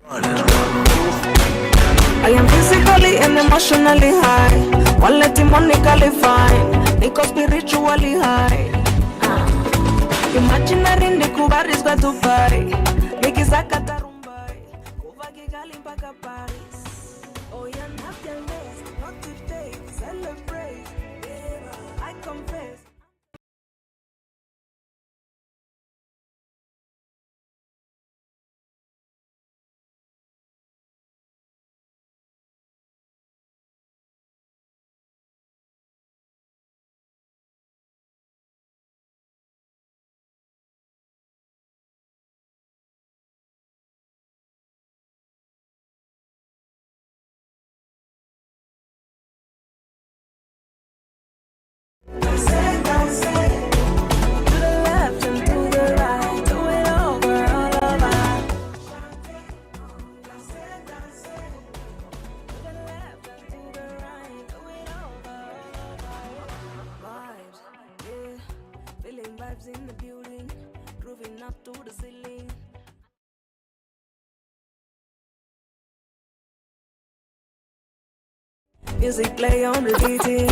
I am physically and emotionally high, quality monically fine, niko spiritually high. Imaginary ndikubarizwa Dubai, mikizaka tarumbai, kuva Kigali mpaka Paris. Oh yeah, not your list, not today, celebrate, yeah, I confess. In the building, grooving up to the ceiling. Music play on repeating.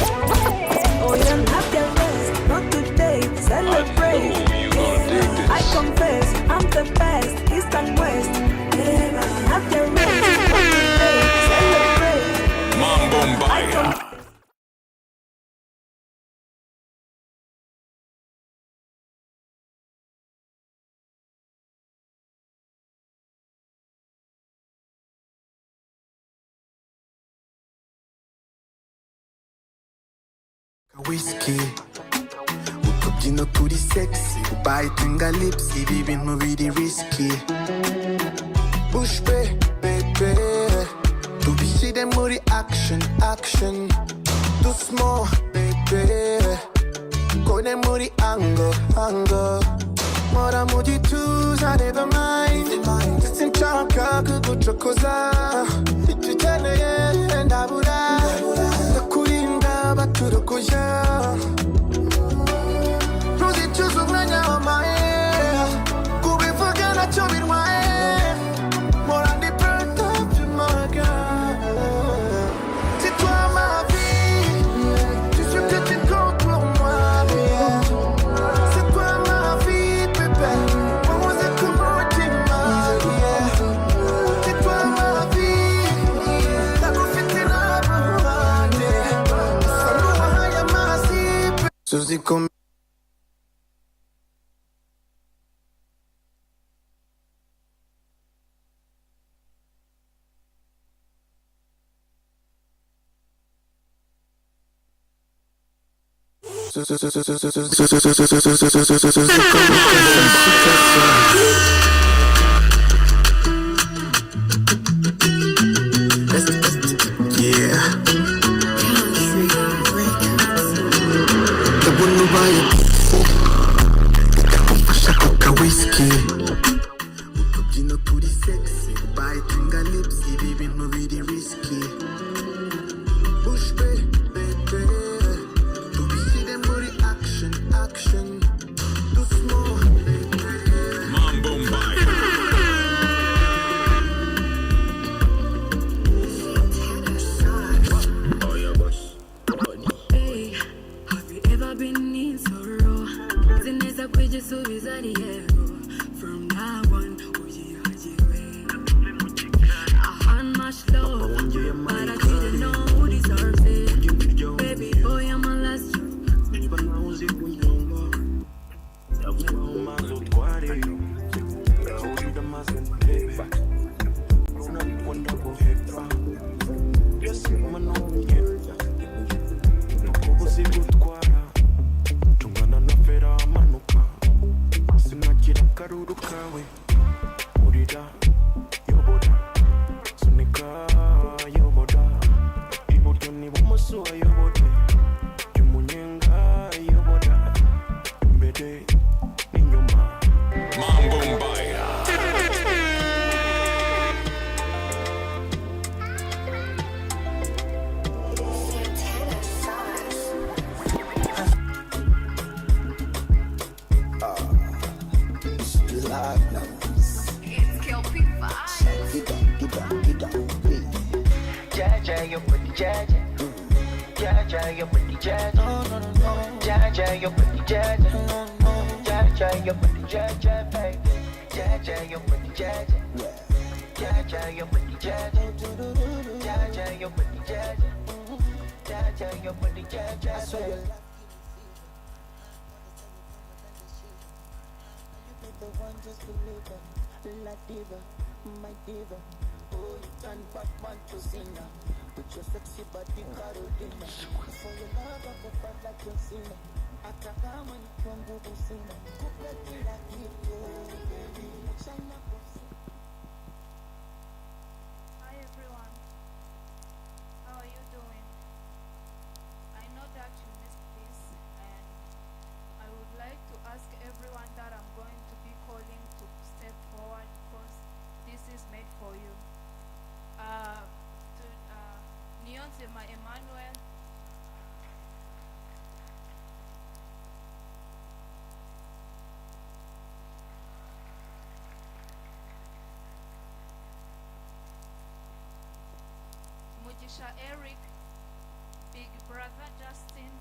Oh, you're not your best, not today. Celebrate. Yeah, I confess, I'm the best, east and west. Yeah, not your best, not today. Celebrate. Mambombaya. Whiskey, ukabyina kuri sexy, ubitinga lips, ibi bintu biri risky. Push baby, tubishyire muri action, action. Do small baby, kone muri angle. Mora mu gituza, never mind. Sinshaka kugucokoza, icyo ukeneye ndabura. Ndakurinda baturokoya, ntuzicuze umwanya w'amaye, kubivuga nacyo birwaye. Mora ndi proud of you, my girl. C'est toi ma vie, tu sais que tu comptes pour moi. C'est toi ma vie, bébé. Vamos a como te maria. C'est toi ma vie, la confite na bohane. Saluha haya masi, Suzy come. jaja. Jaja, your body jaja. Jaja, your body jaja. Jaja, your body jaja, baby. Jaja, your body jaja. Jaja, your body jaja. Jaja, your body jaja. Jaja, your body jaja, baby. The one just believe it, La Diva, my diva. Oh, you turn Batman to Cena. With your sexy body, Carolina. For your love, I go fight like John Cena. Atakama ni kwa nguvu sina. Kupe kila kitu, baby. China Hi everyone, how are you doing? I know that you missed this, and I would like to ask everyone that I'm going to be calling to step forward because this is made for you. Niyonzima Emmanuel, Mugisha Eric, Big Brother Justin,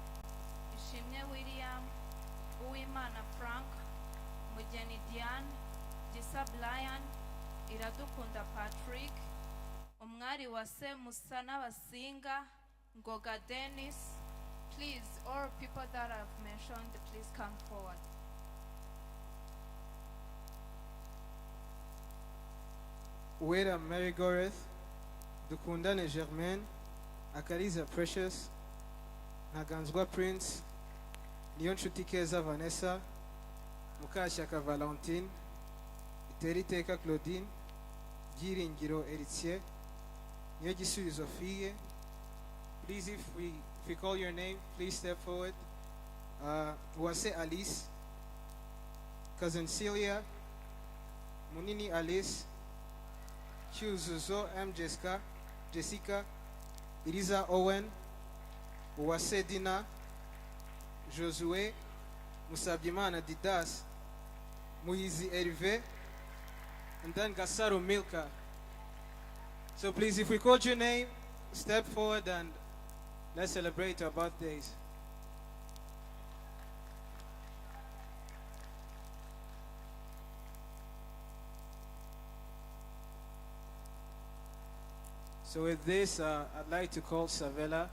Ishimwe William, Uwimana Frank, Mugeni Diane, Gisa Brian, Iradukunda Patrick, Umwari Wase Musana Basinga, Ngoga Dennis. Please, all people that I've mentioned, please come forward. Uwera Mary Goreth, Dukundane Germaine, Akariza Precious, Ntaganzwa Prince, Niyonshuti Keza Vanessa, Mukashyaka Valentine, Iteriteka Claudine, Byiringiro Eritier, Niyogisubizo Fille. Please, if we call your name, please step forward. Uwase Alice, Cousin Celia, Munini Alice, Chuzuzo M. Jessica, Iriza Owen, Uwase Dina, Josué, Musabyimana Didas, Muhizi Hervé, and then Gasaro Milka. So please, if we called your name, step forward and let's celebrate our birthdays. So with this, I'd like to call Savella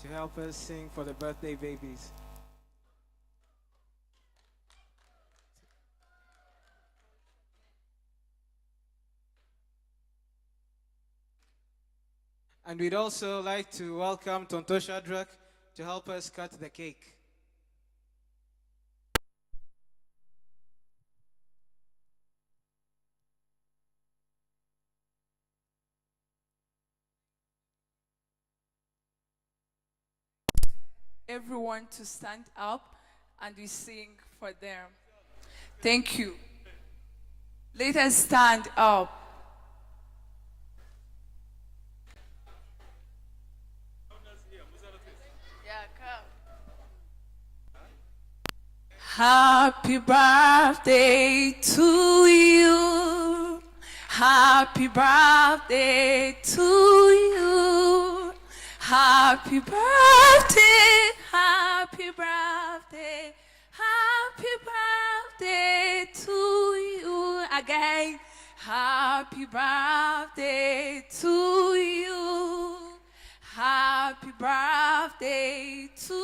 to help us sing for the birthday babies. And we'd also like to welcome Tonto Shadrach to help us cut the cake. Everyone to stand up and we sing for them. Thank you. Let us stand up. Yeah, come. Happy birthday to you. Happy birthday to you. Happy birthday, happy birthday, happy birthday to you. Again, happy birthday to you. Happy birthday to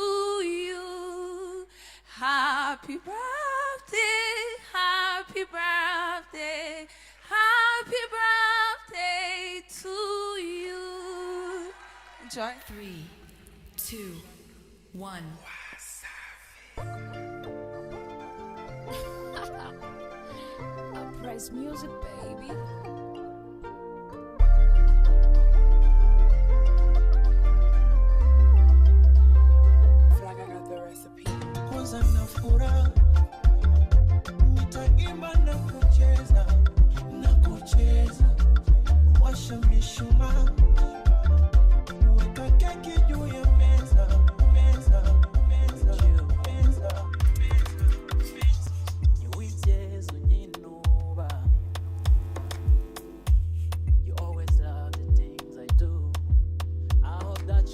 you. Happy birthday, happy birthday, happy birthday to you. Enjoy. 3, 2, 1. Uprise music, baby. Flag, I got the recipe. kwanza na furaha, nitaimba na kucheza, washa mishumaa, weka keki juu ya meza. Nyiwijezo nyinuba. You always love the things I do. I hope that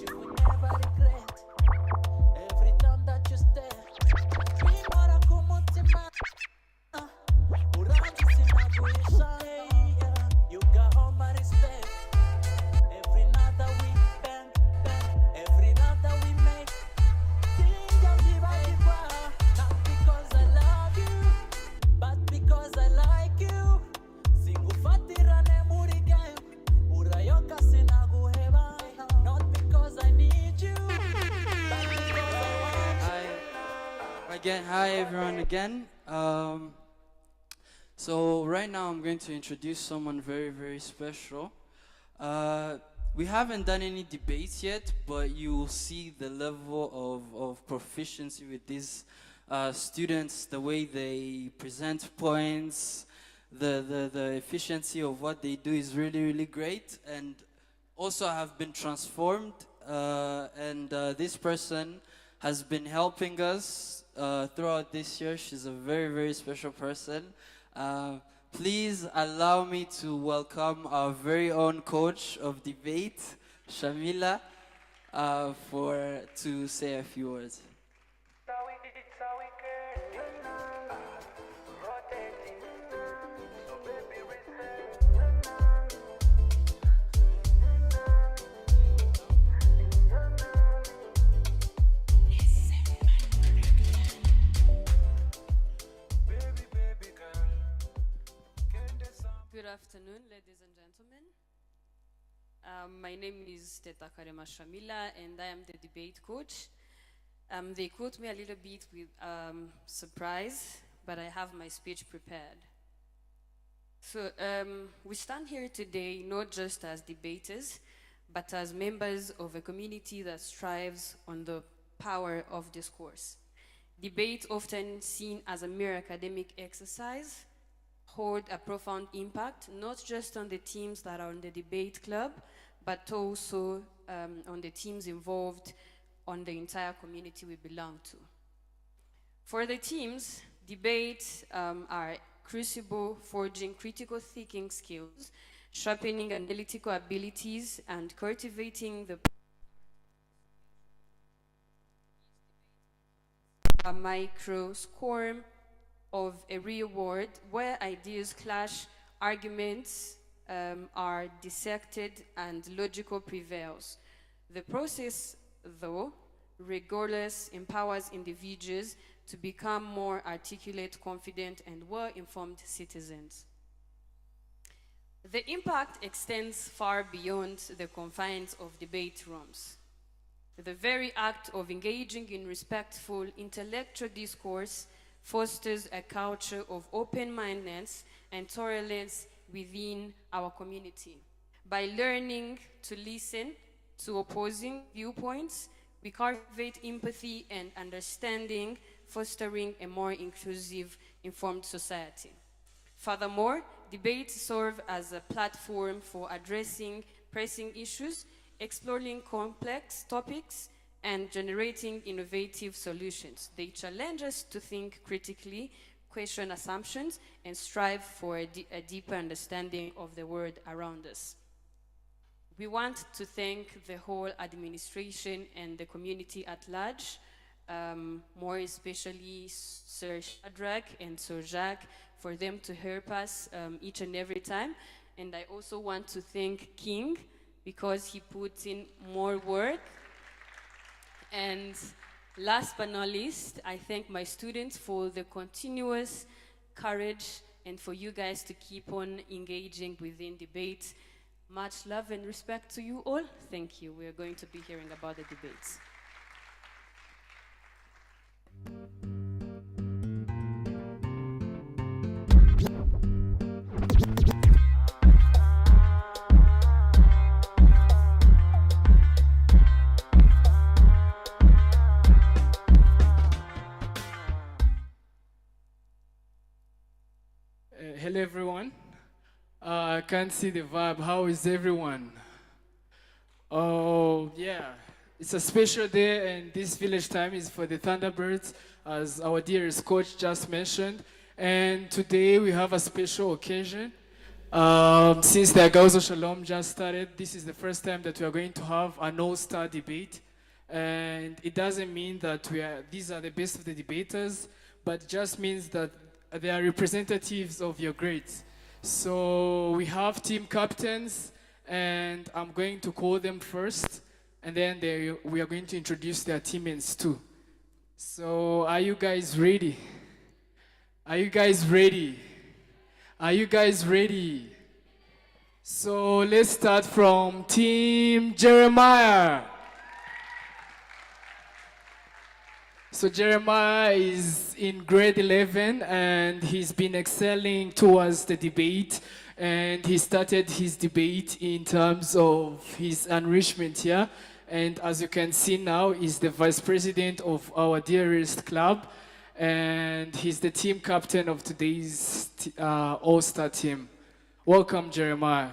again. Hi, everyone, again. So right now I'm going to introduce someone very, very special. We haven't done any debates yet, but you will see the level of proficiency with these students, the way they present points, the efficiency of what they do is really, really great. And also I have been transformed, and this person has been helping us throughout this year. She's a very, very special person. Please allow me to welcome our very own coach of debate, Shamila, to say a few words. Good afternoon, ladies and gentlemen. My name is Teta Karema Shamila, and I am the debate coach. They caught me a little bit with surprise, but I have my speech prepared. So we stand here today not just as debaters, but as members of a community that strives on the power of discourse. Debate, often seen as a mere academic exercise, hold a profound impact, not just on the teams that are on the debate club, but also on the teams involved on the entire community we belong to. For the teams, debates are crucible, forging critical thinking skills, sharpening analytical abilities, and cultivating the a microswarm of a real world where ideas clash, arguments are dissected, and logical prevails. The process, though, regardless, empowers individuals to become more articulate, confident, and well-informed citizens. The impact extends far beyond the confines of debate rooms. The very act of engaging in respectful intellectual discourse fosters a culture of open-mindedness and tolerance within our community. By learning to listen to opposing viewpoints, we cultivate empathy and understanding, fostering a more inclusive, informed society. Furthermore, debates serve as a platform for addressing pressing issues, exploring complex topics, and generating innovative solutions. They challenge us to think critically, question assumptions, and strive for a deeper understanding of the world around us. We want to thank the whole administration and the community at large, more especially Sir Shadrach and Sir Jacques, for them to help us each and every time. And I also want to thank King, because he puts in more work. And last but not least, I thank my students for the continuous courage and for you guys to keep on engaging within debates. Much love and respect to you all. Thank you. We are going to be hearing about the debates. Hello, everyone. I can't see the vibe. How is everyone? Oh, yeah. It's a special day, and this village time is for the Thunderbirds, as our dearest coach just mentioned. And today we have a special occasion. Since the Agahozo-Shalom just started, this is the first time that we are going to have an all-star debate. And it doesn't mean that these are the best of the debaters, but it just means that they are representatives of your grades. So we have team captains, and I'm going to call them first, and then we are going to introduce their teammates too. So are you guys ready? Are you guys ready? Are you guys ready? So let's start from Team Jeremiah. So Jeremiah is in grade 11 and he's been excelling towards the debate, and he started his debate in terms of his enrichment here. And as you can see now, he's the vice president of our dearest club, and he's the team captain of today's All-Star team. Welcome, Jeremiah.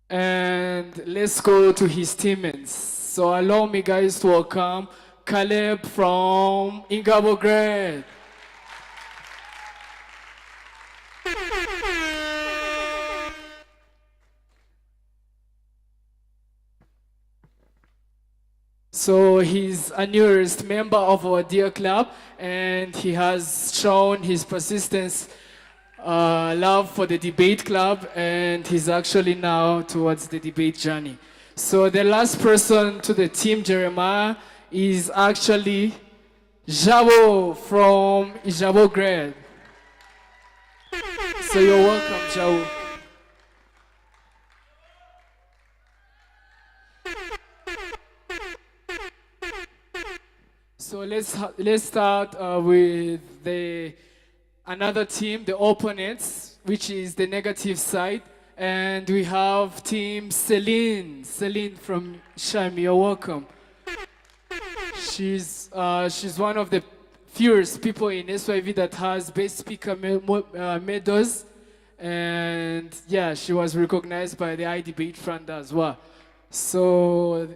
And let's go to his teammates. So allow me, guys, to welcome Caleb from Ingabo Grade. So he's a newest member of our dear club, and he has shown his persistence, love for the debate club, and he's actually now towards the debate journey. So the last person to the team, Jeremiah, is actually Jabo from Ijabo Grade. So you're welcome, Jabo. So let's start with another team, the opponents, which is the negative side, and we have team Celine from Shami. You're welcome. She's one of the fewest people in ASYV that has best speaker medals, and yeah, she was recognized by the iDebate Fund as well. So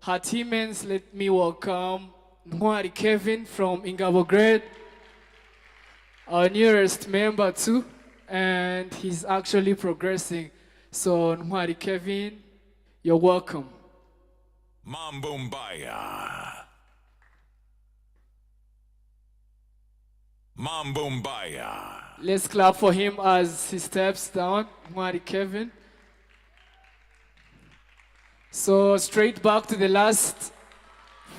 her teammates, let me welcome Nwari Kevin from Ingabo Grade, our newest member too, and he's actually progressing. So Nwari Kevin, you're welcome. Mambumbaya. Mambumbaya. Let's clap for him as he steps down, Nwari Kevin. So straight back to the last.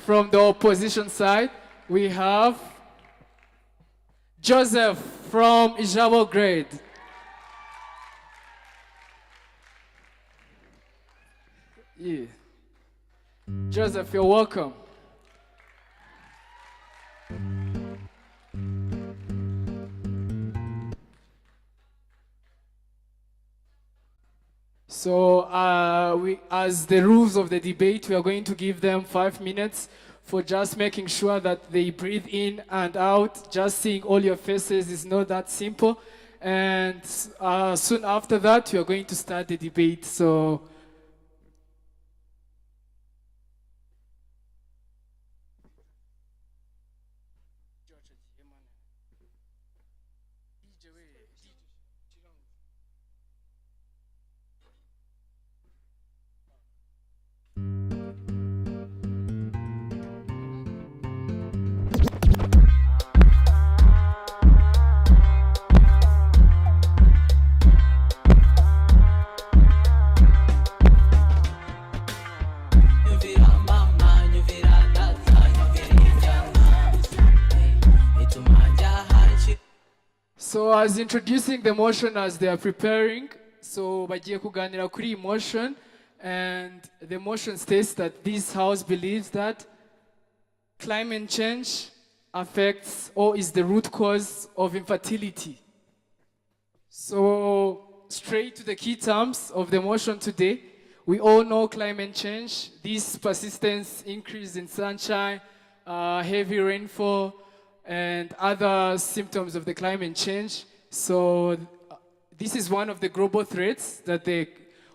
From the opposition side, we have Joseph from Ijabo Grade. Yeah. Joseph, you're welcome. So as the rules of the debate, we are going to give them 5 minutes for just making sure that they breathe in and out. Just seeing all your faces is not that simple. And soon after that, we are going to start the debate. So So as introducing the motion as they are preparing, so bagiye kuganira kuri iyi motion, and the motion states that this house believes that climate change affects or is the root cause of infertility. So straight to the key terms of the motion today, we all know climate change, this persistence increase in sunshine, heavy rainfall, and other symptoms of the climate change. So this is one of the global threats that the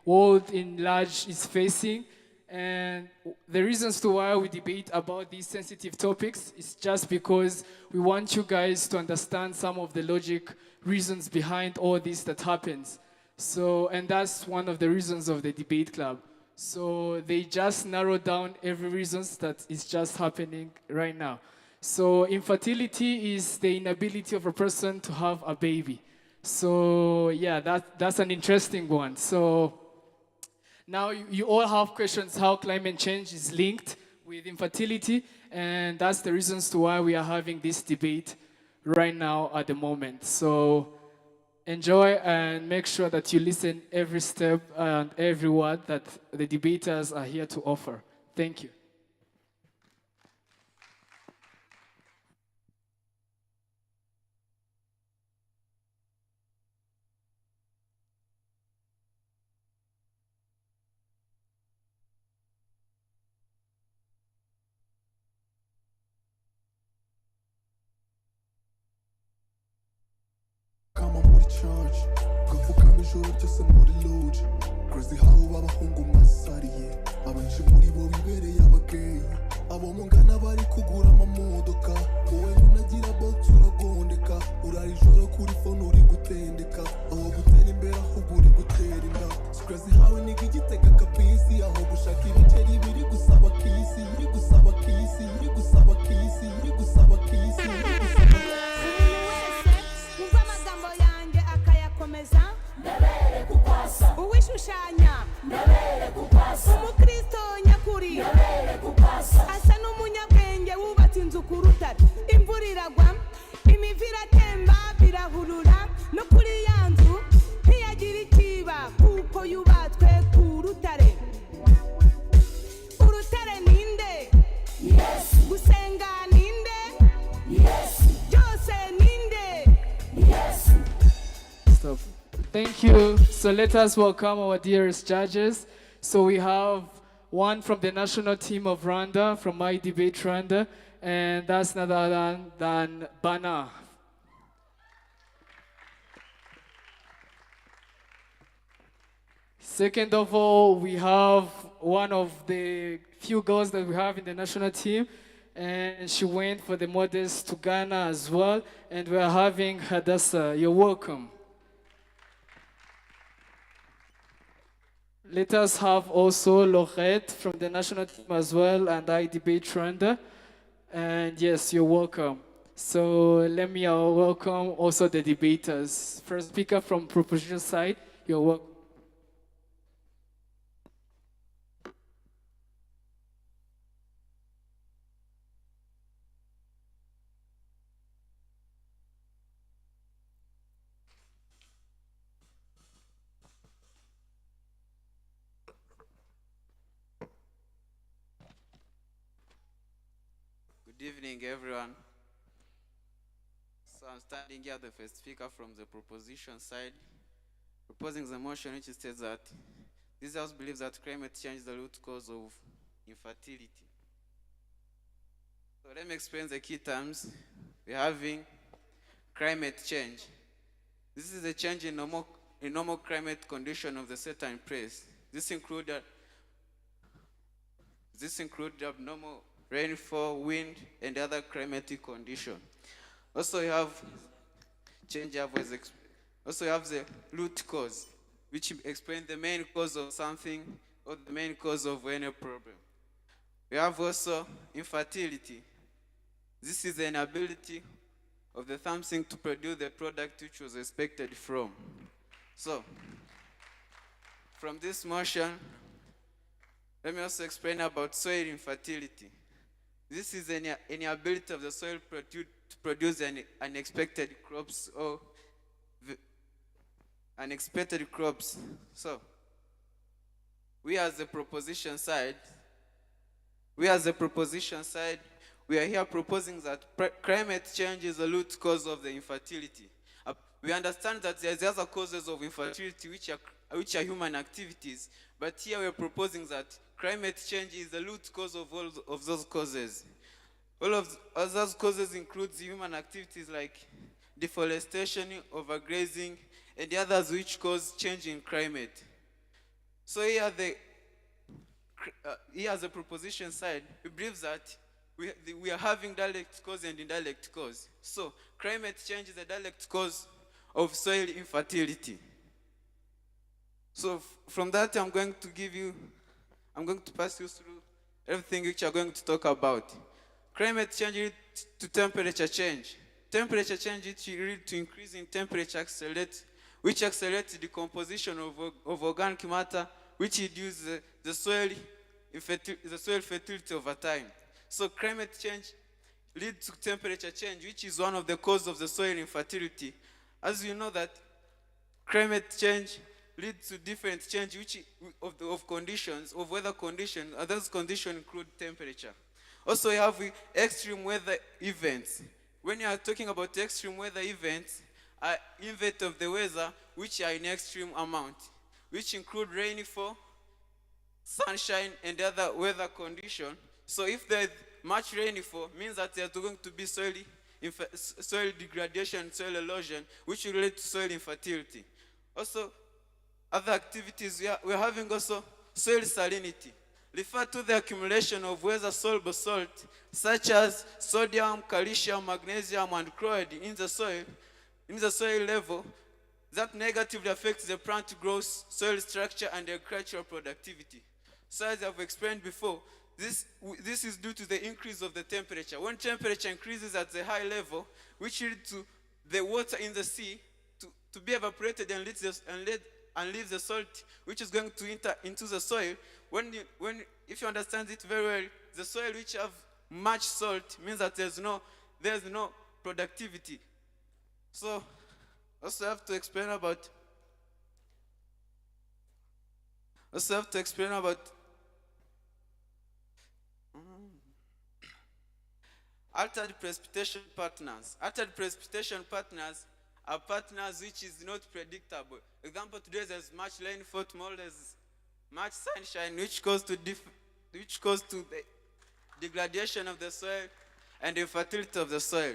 world in large is facing. And the reasons to why we debate about these sensitive topics is just because we want you guys to understand some of the logic reasons behind all this that happens. So, and that's one of the reasons of the debate club. So they just narrowed down every reasons that is just happening right now. So infertility is the inability of a person to have a baby. So yeah, that's an interesting one. So now you all have questions how climate change is linked with infertility, and that's the reasons to why we are having this debate right now at the moment. So, Enjoy and make sure that you listen every step and every word that the debaters are here to offer. Thank you. kama muri church gapfukama ijoro ryose muri lodge crazy how b'abahungu mwasariye abenshi muri bo bibereye abageyi abo mungana bari kugura amamodoka wowe ntunagira box uragondeka urara ijoro kuri phone uri gutendeka aho gutera imbere ahubwo uri gutera inda crazy how nigga igitega kapisi aho gushaka ibiceri biri gusaba kisi iri gusaba kisi iri gusaba kisi iri gusaba kisi iri gusaba Umva amagambo yanjye akayakomeza ndabere kukwasa uwishushanya ndabere kukwasa umukristo nyakuri ndabere kukwasa asa n'umunyabwenge wubatse inzu ku rutare imvura iragwa imivu iratemba birahurura no kuri ya nzu ntiyagira ikiba kuko yubatswe ku rutare urutare ninde yesu gusenga ninde yesu byose ninde yesu. Stop. Thank you. So let us welcome our dearest judges. So we have one from the national team of Rwanda, from My Debate Rwanda, and that's none other than Bana. Second of all, we have one of the few girls that we have in the national team, and she went for the models to Ghana as well, and we are having Hadassah. You're welcome. Let us have also Lorette from the national team as well, and I Debate Rwanda. And yes, you're welcome. So let me welcome also the debaters. First speaker from proposition side, you're welcome. Good evening, everyone. So I'm standing here, the first speaker from the proposition side, proposing the motion which states that this House believes that climate change is the root cause of infertility. So let me explain the key terms. We're having climate change. This is a change in normal climate condition of the certain place. This includes abnormal rainfall, wind, and other climatic conditions. Also, you have also you have the root cause, which explains the main cause of something or the main cause of any problem. We have also infertility. This is the inability of the something to produce the product which was expected from. So, from this motion, let me also explain about soil infertility. This is an inability of the soil to produce unexpected crops or unexpected crops. So, we as the proposition side, we are here proposing that climate change is the root cause of the infertility. We understand that there's other causes of infertility which are human activities, but here we're proposing that climate change is the root cause of all of those causes. All of those causes include human activities like deforestation, overgrazing, and the others which cause change in climate. So here as a proposition side, we believe that we are having direct cause and indirect cause. So climate change is a direct cause of soil infertility. So from that, I'm going to pass you through everything which I'm going to talk about. Climate change leads to temperature change. Temperature change leads to increase in temperature which accelerates the decomposition of organic matter, which reduces the soil fertility over time. So climate change leads to temperature change, which is one of the causes of the soil infertility. As you know that climate change leads to different change of conditions, of weather conditions, and those conditions include temperature. Also, you have extreme weather events. When you are talking about extreme weather events, events of the weather which are in extreme amount, which include rainfall, sunshine, and other weather conditions. So if there is much rainfall, means that there's going to be soil degradation, soil erosion, which will lead to soil infertility. Also, other activities, we're having also soil salinity. Refer to the accumulation of weather-soluble salt, such as sodium, calcium, magnesium, and chloride in the soil level, that negatively affects the plant growth, soil structure, and agricultural productivity. So as I've explained before, this is due to the increase of the temperature. When temperature increases at the high level, which leads to the water in the sea to be evaporated and leave the salt, which is going to enter into the soil. If you understand it very well, the soil which have much salt means that there's no productivity. So also have to explain about altered precipitation patterns. Altered precipitation patterns are partners which is not predictable. Example, today there's much rainfall, tomorrow there's much sunshine, which goes to the degradation of the soil and the fertility of the soil.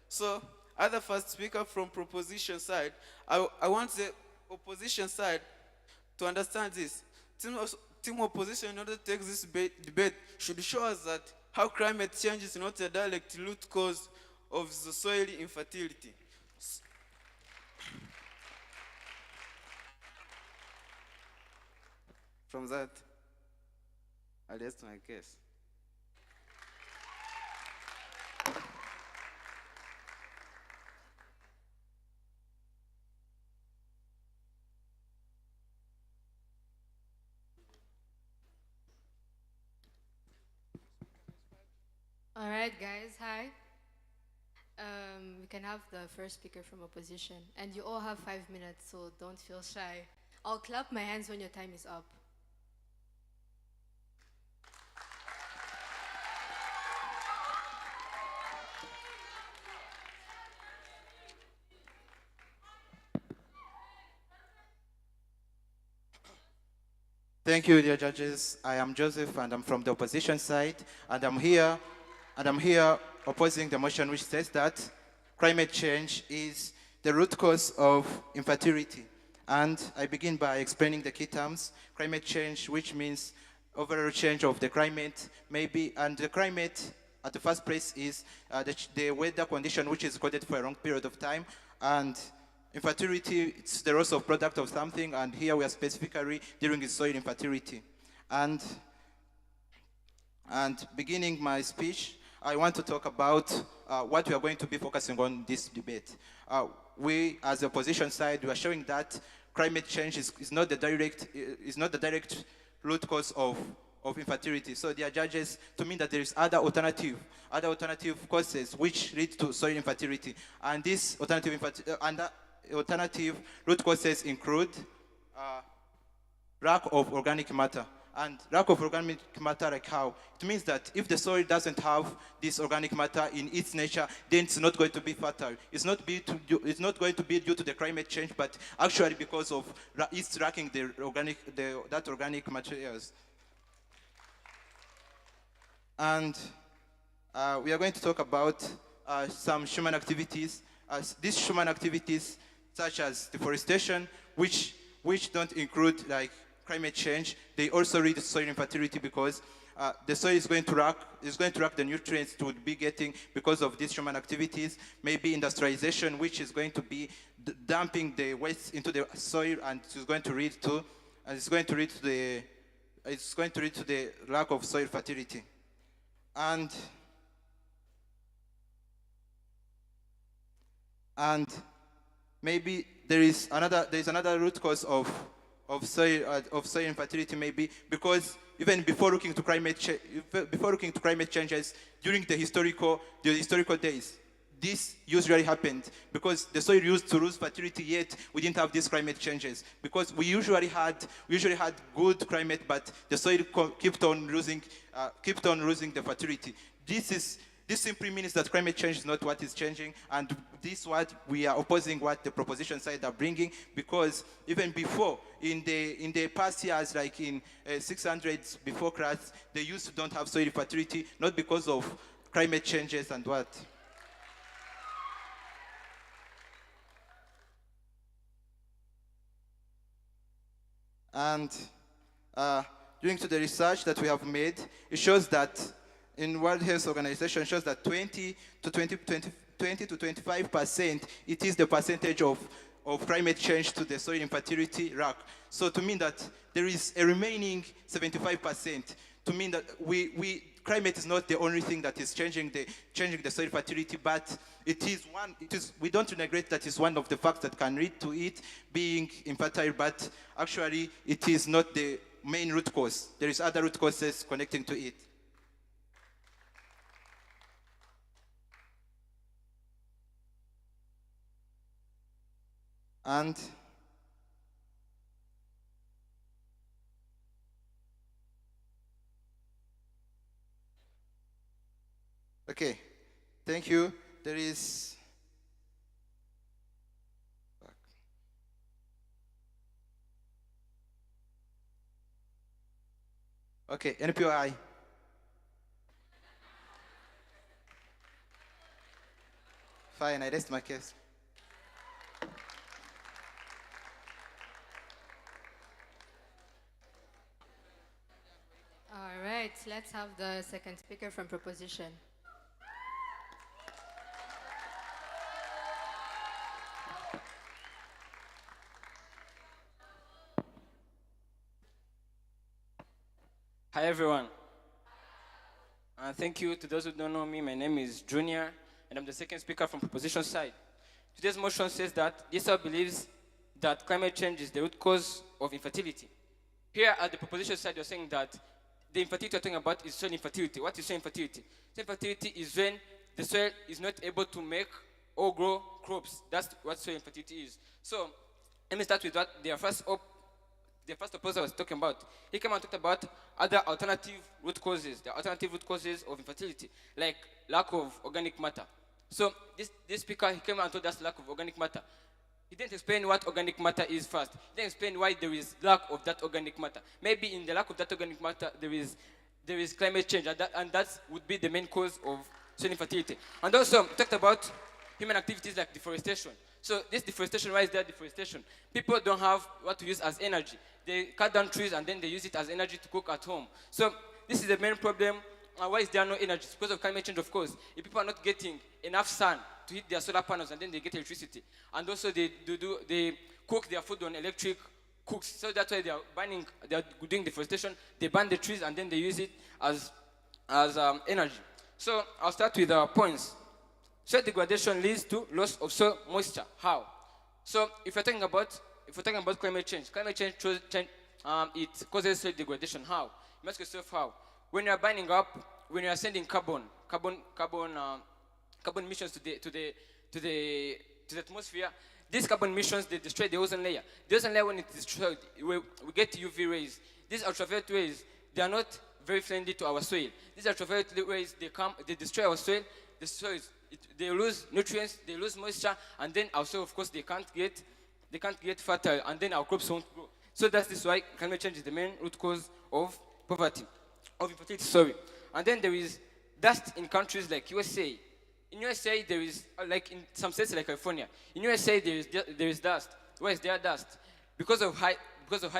So, as the first speaker from proposition side, I want the opposition side to understand this. Team opposition, in order to take this debate, should show us that how climate change is not a direct root cause of the soil infertility. From that, I rest my case. All right, guys, hi. We can have the first speaker from opposition. And you all have 5 minutes, so don't feel shy. I'll clap my hands when your time is up. Thank you, dear judges. I am Joseph, and I'm from the opposition side, and I'm here opposing the motion which says that climate change is the root cause of infertility. And I begin by explaining the key terms. Climate change, which means overall change of the climate, maybe, and the climate at the first place is the weather condition which is recorded for a long period of time, and infertility, it's the loss of product of something, and here we are specifically dealing with soil infertility. And beginning my speech, I want to talk about what we are going to be focusing on this debate. We, as the opposition side, we are showing that climate change is not the direct root cause of infertility. So, dear judges, to mean that there is other alternative causes which lead to soil infertility, and this alternative root causes include lack of organic matter. And lack of organic matter, like how? It means that if the soil doesn't have this organic matter in its nature, then it's not going to be fertile. It's not going to be due to the climate change, but actually because of it's lacking that organic materials. And we are going to talk about some human activities. These human activities, such as deforestation, which don't include like climate change, they also lead to soil infertility because the soil is going to lack the nutrients to be getting because of these human activities. Maybe industrialization, which is going to be dumping the waste into the soil, and it's going to lead to the lack of soil fertility. And maybe there is another root cause of soil infertility, maybe because even before looking to climate changes during the historical days, this usually happened because the soil used to lose fertility, yet we didn't have these climate changes because we usually had good climate, but the soil kept on losing the fertility. This simply means that climate change is not what is changing, and this is what we are opposing what the proposition side are bringing, because even before, in the past years, like in 600s before Christ, they used to don't have soil fertility, not because of climate changes and what. And due to the research that we have made, it shows that in World Health Organization shows that 20 to 25%, it is the percentage of climate change to the soil infertility rack. So to mean that there is a remaining 75%, to mean that climate is not the only thing that is changing the soil fertility, but we don't neglect that is one of the factors that can lead to it being infertile, but actually it is not the main root cause. There is other root causes connecting to it. And okay, thank you. There is okay, NPOI. Fine, I rest my case. All right, let's have the second speaker from proposition. Hi everyone. Thank you to those who don't know me. My name is Junior, and I'm the second speaker from proposition side. Today's motion says that DSL believes that climate change is the root cause of infertility. Here at the proposition side, you're saying that the infertility you're talking about is soil infertility. What is soil infertility? Soil infertility is when the soil is not able to make or grow crops. That's what soil infertility is. So let me start with what the first opposer was talking about. He came and talked about other alternative root causes, the alternative root causes of infertility, like lack of organic matter. So this speaker, he came and told us lack of organic matter. He didn't explain what organic matter is first. He didn't explain why there is lack of that organic matter. Maybe in the lack of that organic matter, there is climate change, and that would be the main cause of soil infertility. And also, he talked about human activities like deforestation. So this deforestation, why is there deforestation? People don't have what to use as energy. They cut down trees and then they use it as energy to cook at home. So this is the main problem. Why is there no energy? It's because of climate change, of course. If people are not getting enough sun to heat their solar panels and then they get electricity. And also they cook their food on electric cooks. So that's why they are doing deforestation. They burn the trees and then they use it as energy. So I'll start with points. Soil degradation leads to loss of soil moisture. How? So if we're talking about climate change it causes soil degradation. How? You ask yourself how. When you are burning up, when you are sending carbon emissions to the atmosphere, these carbon emissions, they destroy the ozone layer. The ozone layer, when it is destroyed, we get UV rays. These ultraviolet rays, they are not very friendly to our soil. These ultraviolet rays, they destroy our soil. The soil, they lose nutrients, they lose moisture, and then our soil, of course, they can't get fertile, and then our crops won't grow. So that's why climate change is the main root cause of poverty, of infertility, sorry. And then there is dust in countries like USA. In USA, there is, like in some states like California, in USA, there is dust. Why is there dust? Because of high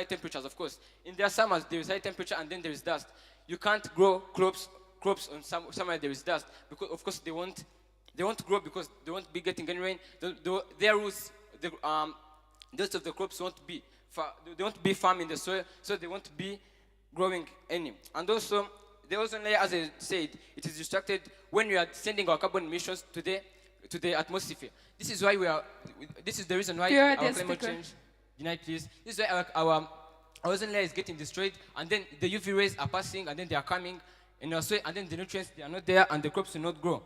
temperatures, of course. In their summers, there is high temperature and then there is dust. You can't grow crops on somewhere there is dust, because of course they won't grow because they won't be getting any rain. Their roots, the rest of the crops won't be firm in the soil, so they won't be growing any. And also, the ozone layer, as I said, it is distracted when we are sending our carbon emissions to the atmosphere. This is the reason why our climate change. Unite, please. This is why our ozone layer is getting destroyed, and then the UV rays are passing, and then they are coming in our soil, and then the nutrients, they are not there, and the crops will not grow.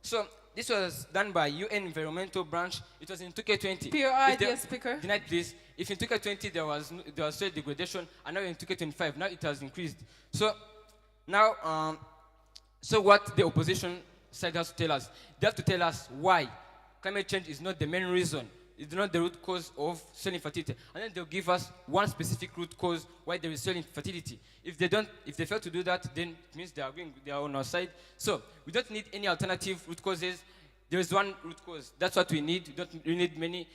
So this was done by UN Environmental Branch. It was in 2K20. PRI, If there- dear speaker. Denied, please. If in 2K20 there was soil degradation, and now in 2K25, now it has increased. So now, so what the opposition side has to tell us? They have to tell us why climate change is not the main reason. It's not the root cause of soil infertility. And then they'll give us one specific root cause why there is soil infertility. If they fail to do that, then it means they are on our side. So we don't need any alternative root causes. There is one root cause. That's what we need. We need many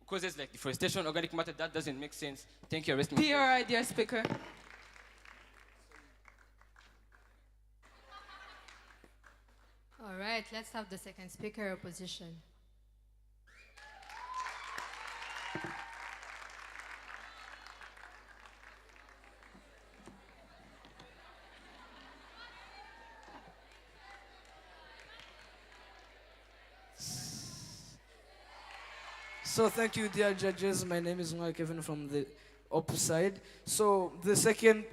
causes like deforestation, organic matter. That doesn't make sense. Thank you. Arrest me. PRI, dear speaker. All right, let's have the second speaker, opposition. So thank you, dear judges. My name is Noah Kevin from the op side. So the second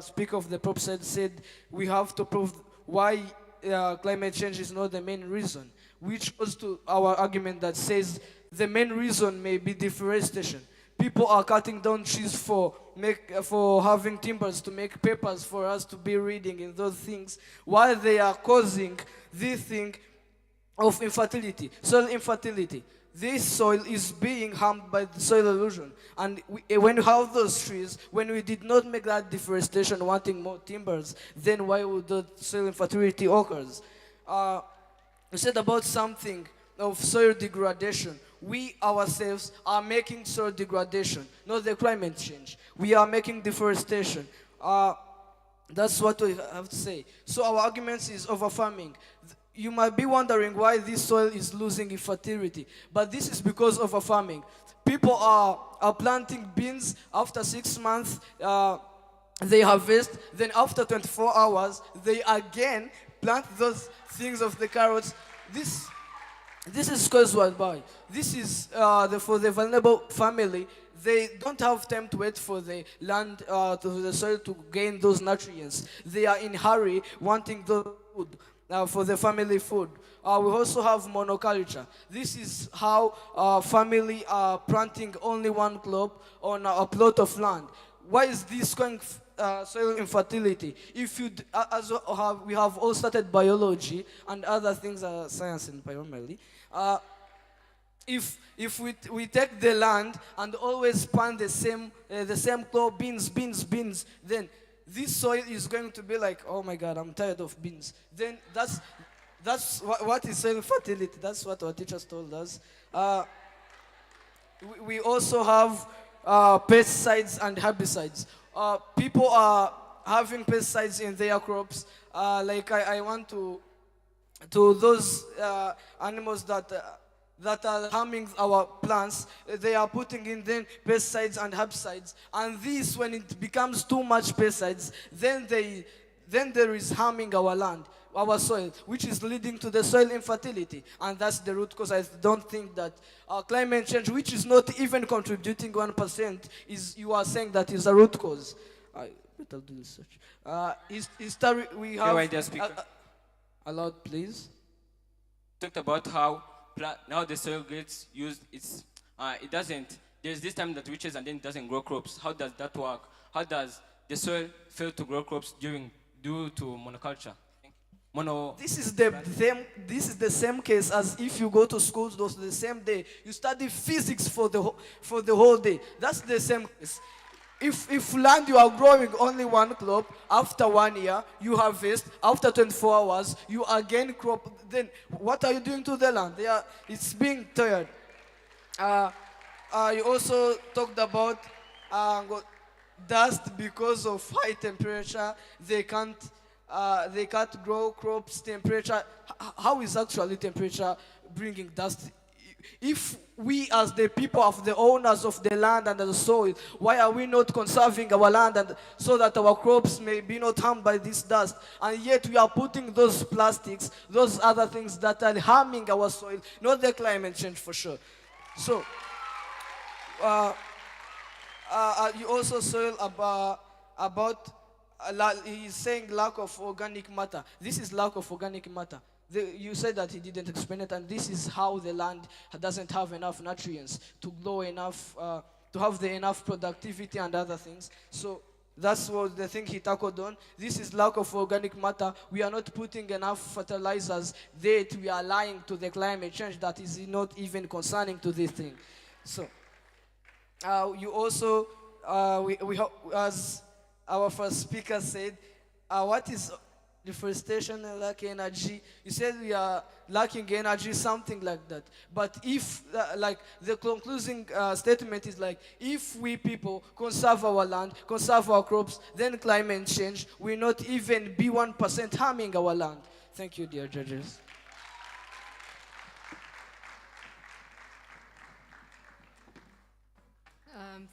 speaker of the prop side said we have to prove why climate change is not the main reason, which goes to our argument that says the main reason may be deforestation. People are cutting down trees for having timbers to make papers for us to be reading and those things, while they are causing this thing of infertility, soil infertility. This soil is being harmed by the soil erosion. And when you have those trees, when we did not make that deforestation wanting more timbers, then why would the soil infertility occurs? You said about something of soil degradation. We ourselves are making soil degradation, not the climate change. We are making deforestation. That's what we have to say. So our argument is over farming. You might be wondering why this soil is losing its fertility, but this is because of farming. People are planting beans. After 6 months, they harvest. Then after 24 hours, they again plant those things of the carrots. This is caused by. This is for the vulnerable family. They don't have time to wait for the land, to the soil to gain those nutrients. They are in hurry, wanting the food. For the family food. We also have monoculture. This is how family are planting only one crop on a plot of land. Why is this going soil infertility? If you we have all started biology and other things are science and primarily. If we take the land and always plant the same crop, beans, then this soil is going to be like, oh my God, I'm tired of beans. Then that's what is soil fertility. That's what our teachers told us. We also have pesticides and herbicides. People are having pesticides in their crops. Like I want to those animals that are harming our plants, they are putting in then pesticides and herbicides. And this, when it becomes too much pesticides, then there is harming our land, our soil, which is leading to the soil infertility. And that's the root cause. I don't think that climate change, which is not even contributing 1%, you are saying that is a root cause. I better do research. We have... allowed, please. Talked about how now the soil gets used. There's this time that reaches and then it doesn't grow crops. How does that work? How does the soil fail to grow crops due to monoculture? This is the same case as if you go to school the same day. You study physics for the whole day. That's the same case. If land you are growing only one crop, after 1 year you harvest, after 24 hours you again crop, then what are you doing to the land? It's being tired. You also talked about dust because of high temperature. They can't grow crops. Temperature. How is actually temperature bringing dust? If we as the people of the owners of the land and the soil, why are we not conserving our land so that our crops may be not harmed by this dust? And yet we are putting those plastics, those other things that are harming our soil, not the climate change for sure. So, you also soil about he's saying lack of organic matter. This is lack of organic matter. you said that he didn't explain it, and this is how the land doesn't have enough nutrients to grow enough, to have the enough productivity and other things. So that's what the thing he tackled on. This is lack of organic matter. We are not putting enough fertilizers there. We are lying to the climate change that is not even concerning to this thing. So you also, as our first speaker said, what is deforestation and lack energy? You said we are lacking energy, something like that. But if, like, the concluding statement is like, if we people conserve our land, conserve our crops, then climate change will not even be 1% harming our land. Thank you, dear judges.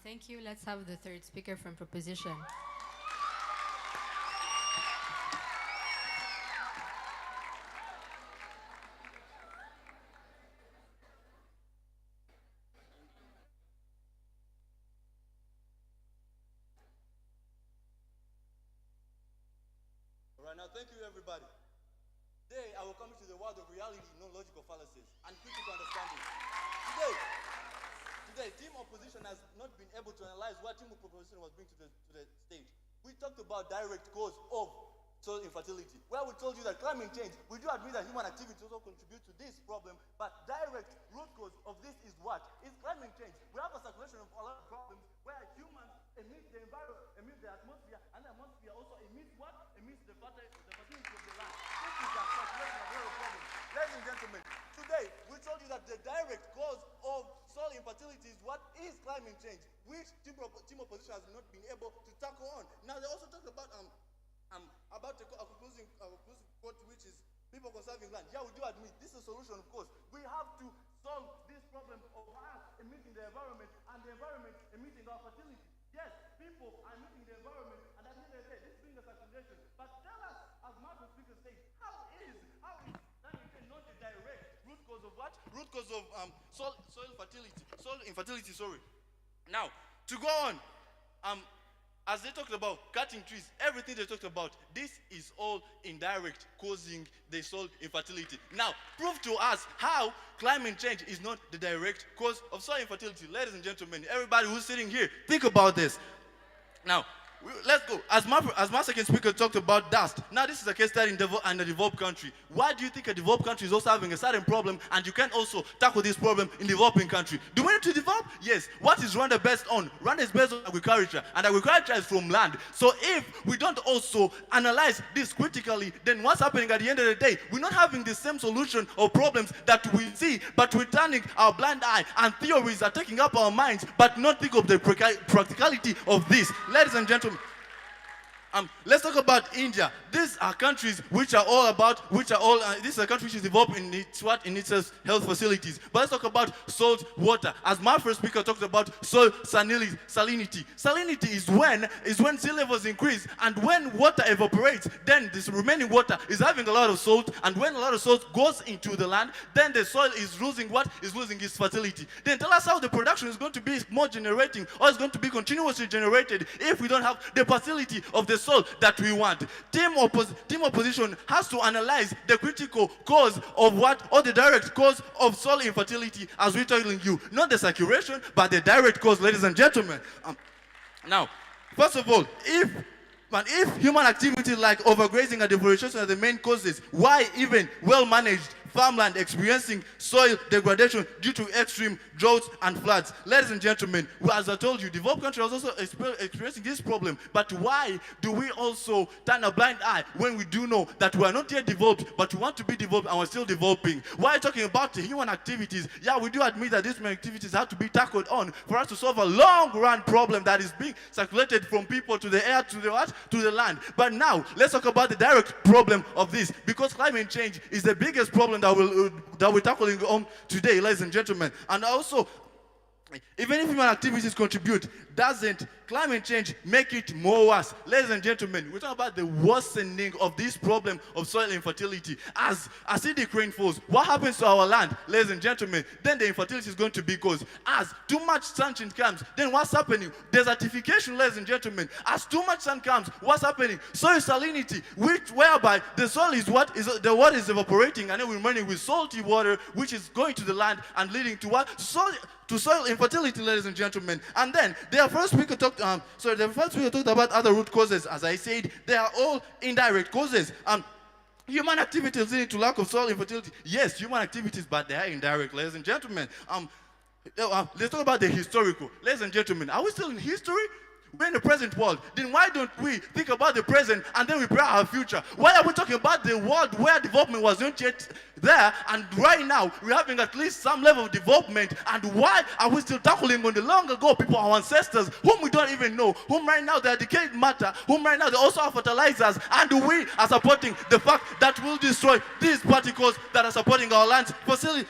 Thank you. Let's have the third speaker from proposition. All right, now thank you, everybody. Today, I will come to the world of reality, non-logical fallacies, and critical understanding. Today, team opposition has not been able to analyze what team opposition was bringing to the stage. We talked about direct cause of soil infertility, where we told you that climate change, we do admit that human activity also contribute to this problem, but direct root cause of this is what? Is climate change. We have a circulation of a lot of problems where humans emit the environment, emit the atmosphere, and the atmosphere also emits what? Emits the fertility of the land. This is the circulation of a lot of problems. Ladies and gentlemen, today we told you that the direct cause of soil infertility is what is climate change, which team opposition has not been able to tackle on. Now they also talked about a concluding quote, which is people conserving land. Yeah, we do admit this is a solution, of course. We have to solve this problem of us emitting the environment and the environment emitting our fertility. Yes, people are emitting the environment, and at the end of the day, this brings a circulation. But tell us, as Martin Speaker says, how is climate change not a direct root cause of what? Root cause of soil infertility, sorry. Now, to go on, as they talked about cutting trees, everything they talked about, this is all indirect causing the soil infertility. Now, prove to us how climate change is not the direct cause of soil infertility. Ladies and gentlemen, everybody who's sitting here, think about this. Now, let's go. As my second speaker talked about dust, now this is a case study in a developed country. Why do you think a developed country is also having a certain problem and you can also tackle this problem in developing country? Do we need to develop? Yes. What is Rwanda based on? Rwanda is based on agriculture, and agriculture is from land. So if we don't also analyze this critically, then what's happening at the end of the day? We're not having the same solution or problems that we see, but we're turning our blind eye, and theories are taking up our minds, but not think of the practicality of this. Ladies and gentlemen, let's talk about India. These are countries which are all this is a country which is developed in its health facilities. But let's talk about salt water. As my first speaker talked about soil salinity. Salinity is when sea levels increase, and when water evaporates, then this remaining water is having a lot of salt, and when a lot of salt goes into the land, then the soil is losing what? Is losing its fertility. Then tell us how the production is going to be more generating, or is going to be continuously generated if we don't have the facility of the soil that we want. Team opposition has to analyze the critical cause of what, or the direct cause of soil infertility, as we're telling you. Not the saturation, but the direct cause, ladies and gentlemen. Now, first of all, if human activities like overgrazing and deforestation are the main causes, why even well-managed farmland experiencing soil degradation due to extreme droughts and floods? Ladies and gentlemen, as I told you, developed countries are also experiencing this problem. But why do we also turn a blind eye when we do know that we are not yet developed, but we want to be developed and we're still developing? Why talking about the human activities? Yeah, we do admit that these human activities have to be tackled on for us to solve a long-run problem that is being circulated from people to the air, to the what? To the land. But now, let's talk about the direct problem of this, because climate change is the biggest problem that we're tackling on today, ladies and gentlemen. And also, Even if human activities contribute, doesn't climate change make it more worse? Ladies and gentlemen, we're talking about the worsening of this problem of soil infertility. As acidic rain falls, what happens to our land, ladies and gentlemen? Then the infertility is going to be caused. As too much sunshine comes, then what's happening? Desertification, ladies and gentlemen. As too much sun comes, what's happening? Soil salinity, whereby the soil is the water is evaporating, and then we're remaining with salty water, which is going to the land and leading to what? To soil infertility, ladies and gentlemen. And then the first speaker talked about other root causes. As I said, they are all indirect causes. Human activities leading to lack of soil infertility. Yes, human activities, but they are indirect, ladies and gentlemen. Let's talk about the historical. Ladies and gentlemen, are we still in history? We're in the present world. Then why don't we think about the present and then we prepare our future? Why are we talking about the world where development was not yet there, and right now we're having at least some level of development? And why are we still tackling on the long ago people, our ancestors, whom we don't even know, whom right now they are decayed matter, whom right now they also are fertilizers, and we are supporting the fact that will destroy these particles that are supporting our land's fertility,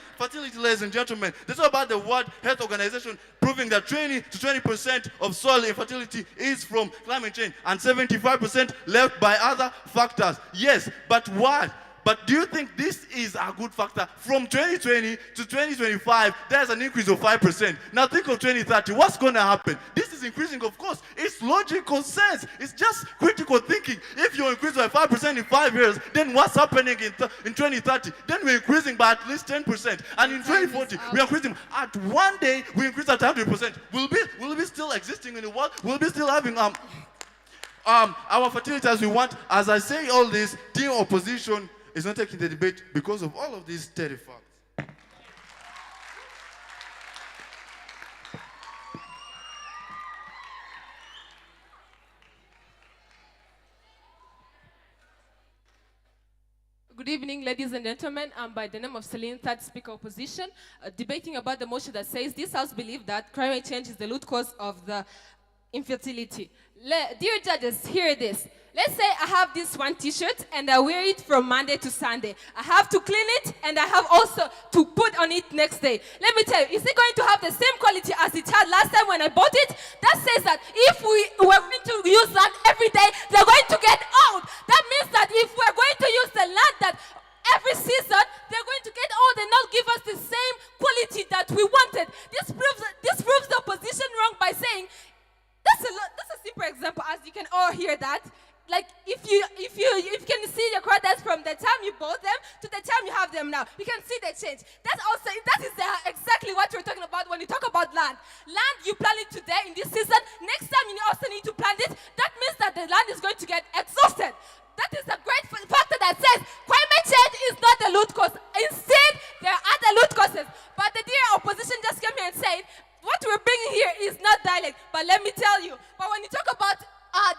ladies and gentlemen. This is about the World Health Organization proving that 20 to 20% of soil infertility is from climate change and 75% left by other factors. Yes, but what? But do you think this is a good factor? From 2020 to 2025, there's an increase of 5%. Now think of 2030. What's going to happen? This is increasing, of course. It's logical sense. It's just critical thinking. If you increase by 5% in 5 years, then what's happening in 2030? Then we're increasing by at least 10%. And in 2040, we're increasing. At one day, we increase at 100%. Will we still existing in the world? Will we still having our fertility as we want? As I say all this, team opposition is not taking the debate because of all of these steady facts. Good evening, ladies and gentlemen. I'm by the name of Celine, third speaker opposition, debating about the motion that says this House believes that climate change is the root cause of the infertility. Dear judges, hear this. Let's say I have this one t-shirt and I wear it from Monday to Sunday. I have to clean it and I have also to put on it next day. Let me tell you, is it going to have the same quality as it had last time when I bought it? That says that if we were going to use land every day, they're going to get old. That means that if we're going to use the land that every season, they're going to get old and not give us the same quality that we wanted. This proves the opposition wrong by saying, that's a simple example, as you can all hear that. Like if you can see your credits from the time you bought them to the time you have them now, you can see the change. That is exactly what we're talking about when you talk about land. Land, you plant it today in this season. Next time you also need to plant it. That means that the land is going to get exhausted. That is a great factor that says climate change is not the root cause. Instead, there are other root causes. But the dear opposition just came here and said, what we're bringing here is not dialect. But let me tell you, but when you talk about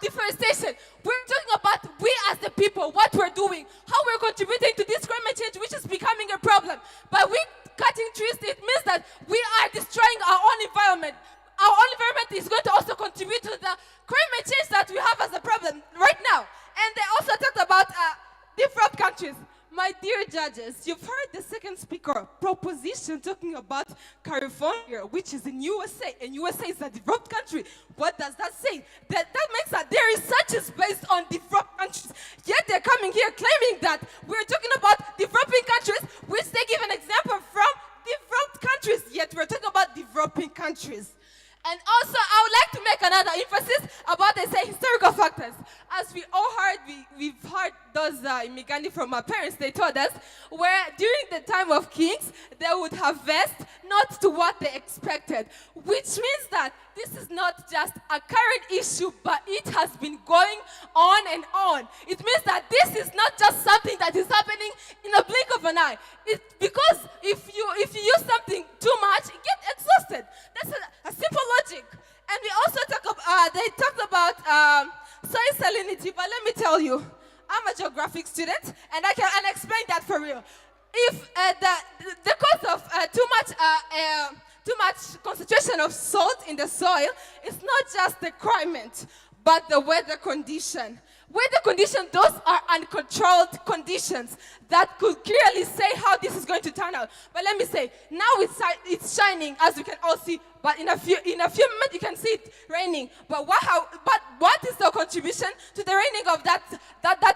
deforestation, we're talking about we as the people, what we're doing, how we're contributing to this climate change, which is becoming a problem. By we cutting trees, it means that we are destroying our own environment. Our own environment is going to also contribute to the climate change that we have as a problem right now. And they also talked about developed countries. My dear judges, you've heard the second speaker proposition talking about California, which is in USA, and USA is a developed country. What does that say? That makes that there is such a space on developed countries. Yet they're coming here claiming that we're talking about developing countries, which they give an example from developed countries, yet we're talking about developing countries. And also, I would like to make another emphasis about, they say, historical factors. As we all heard, we've heard those immigrants from our parents, they told us, where during the time of kings, they would harvest not to what they expected, which means that this is not just a current issue, but it has been going on and on. It means that this is not just something that is happening in a blink of an eye. Because if you use something too much, it gets exhausted. That's a simple logic. And we also they talked about soil salinity, but let me tell you, I'm a geographic student, and I can explain that for real. If the cause of too much concentration of salt in the soil is not just the climate, but the weather condition. Weather conditions, those are uncontrolled conditions that could clearly say how this is going to turn out. But let me say, now it's shining, as you can all see, but in a few moments you can see it raining. But what is the contribution to the raining of that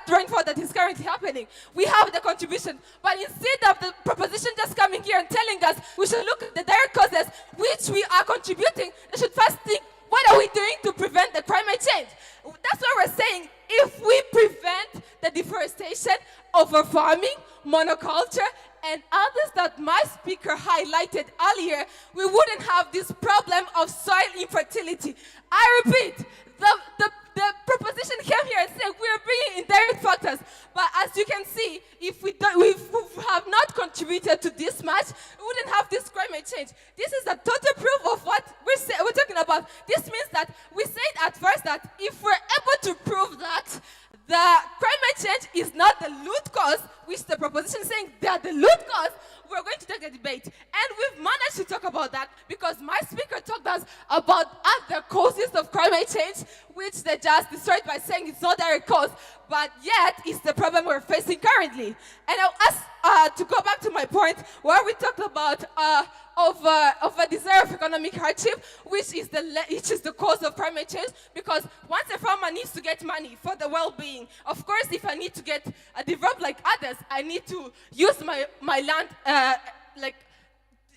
rainfall that is currently happening? We have the contribution, but instead of the proposition just coming here and telling us we should look at the direct causes which we are contributing, they should first think, what are we doing to prevent the climate change? That's what we're saying. If we prevent the deforestation, overfarming, monoculture, and others that my speaker highlighted earlier, we wouldn't have this problem of soil infertility. I repeat, the proposition came here and said we're bringing indirect factors, but as you can see, if we have not contributed to this much, we wouldn't have this climate change. This is a total proof of what we're talking about. This means that we said at first that if we're able to prove that the climate change is not the root cause, which the proposition is saying they are the root cause, we're going to take a debate. And we've managed to talk about that because my speaker talked to us about other causes of climate change, which they just destroyed by saying it's not their cause, but yet it's the problem we're facing currently. And I'll ask to go back to my point where we talked about of a desire of economic hardship, which is the cause of climate change, because once a farmer needs to get money for the well-being, of course, if I need to get developed like others, I need to use my land like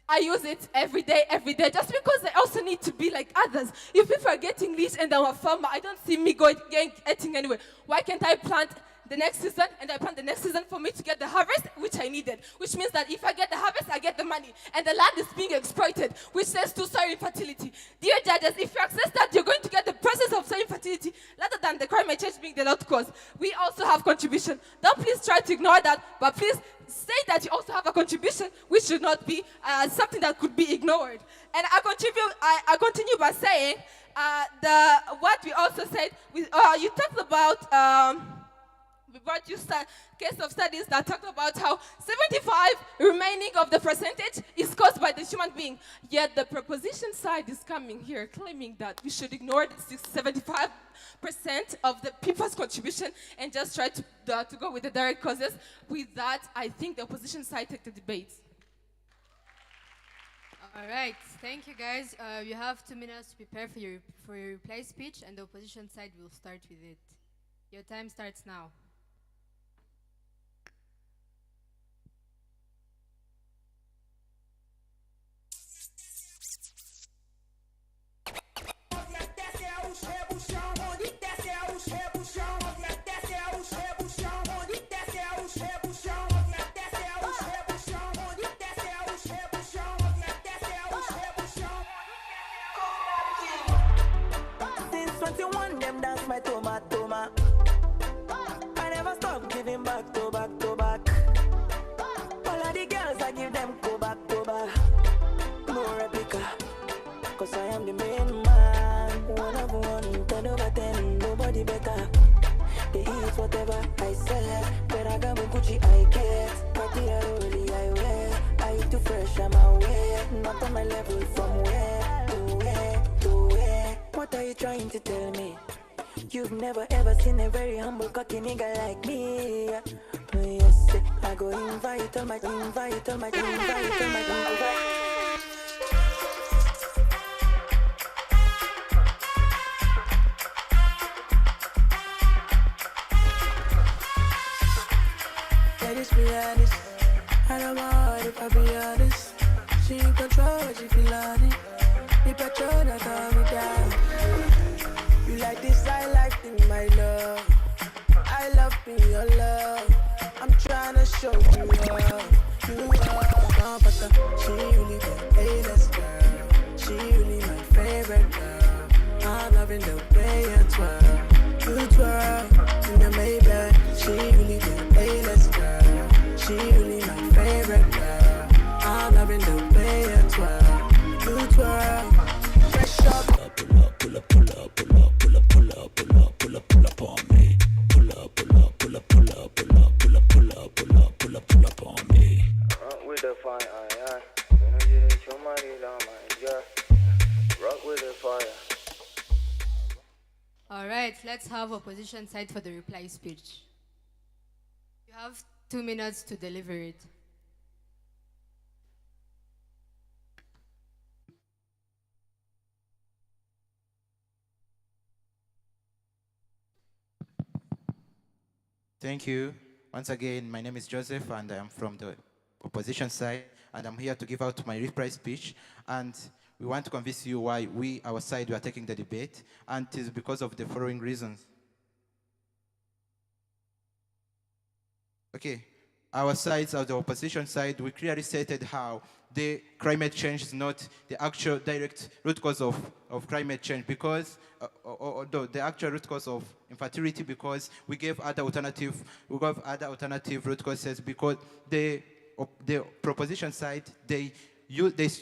I use it every day, just because I also need to be like others. If people are getting rich and I'm a farmer, I don't see me getting anywhere. Why can't I plant the next season, and I plant the next season for me to get the harvest which I needed, which means that if I get the harvest, I get the money, and the land is being exploited, which says to soil infertility. Dear judges, if you access that, you're going to get the process of soil infertility rather than the climate change being the root cause. We also have contribution. Don't please try to ignore that, but please say that you also have a contribution, which should not be something that could be ignored. And I continue by saying what we also said. You talked about. We brought you case of studies that talked about how 75 remaining of the percentage is caused by the human being. Yet the proposition side is coming here claiming that we should ignore the 75% of the people's contribution and just try to go with the direct causes. With that, I think the opposition side take the debate. All right, thank you guys. You have 2 minutes to prepare for your reply speech, and the opposition side will start with it. Your time starts now. Since 21, them dance my toma. I never stop giving back to back. All of the girls, I give them go back. No replica, cause I am the main man. 1 of 1, 10 over 10, nobody better. They eat whatever I sell, but I got my Gucci I get. Party early I wear, I too fresh I'm aware. Not on my level from where to where. What are you trying to tell me? You've never ever seen a very humble cocky nigga like me. Yes, I go invite all my. Let's be honest, I don't mind if I be honest. She in control, she feel on it. The petrol that calm me down. You like this, I like thing, my love. I love being your love. I'm tryna show you love. You are comforter. She really the latest girl. She really my favorite girl. I'm loving the way you twirl. You twirl in the Maybach. She really the latest girl. She really my favorite girl. I'm loving the way you twirl. You twirl. Fresh up. Pull up on me. Pull up on me. With the fire, gonna get it, your money down my jar. Rock with the fire. All right, let's let's have opposition side for the reply speech. You have 2 minutes to deliver it. Thank you. Once again, my name is Joseph, and I am from the opposition side, and I'm here to give out my reply speech. And we want to convince you why we, our side, we are taking the debate, and it is because of the following reasons. Okay, our sides, the opposition side, we clearly stated how the climate change is not the actual direct root cause of climate change, because the actual root cause of infertility, because we gave other alternative root causes, because the proposition side, they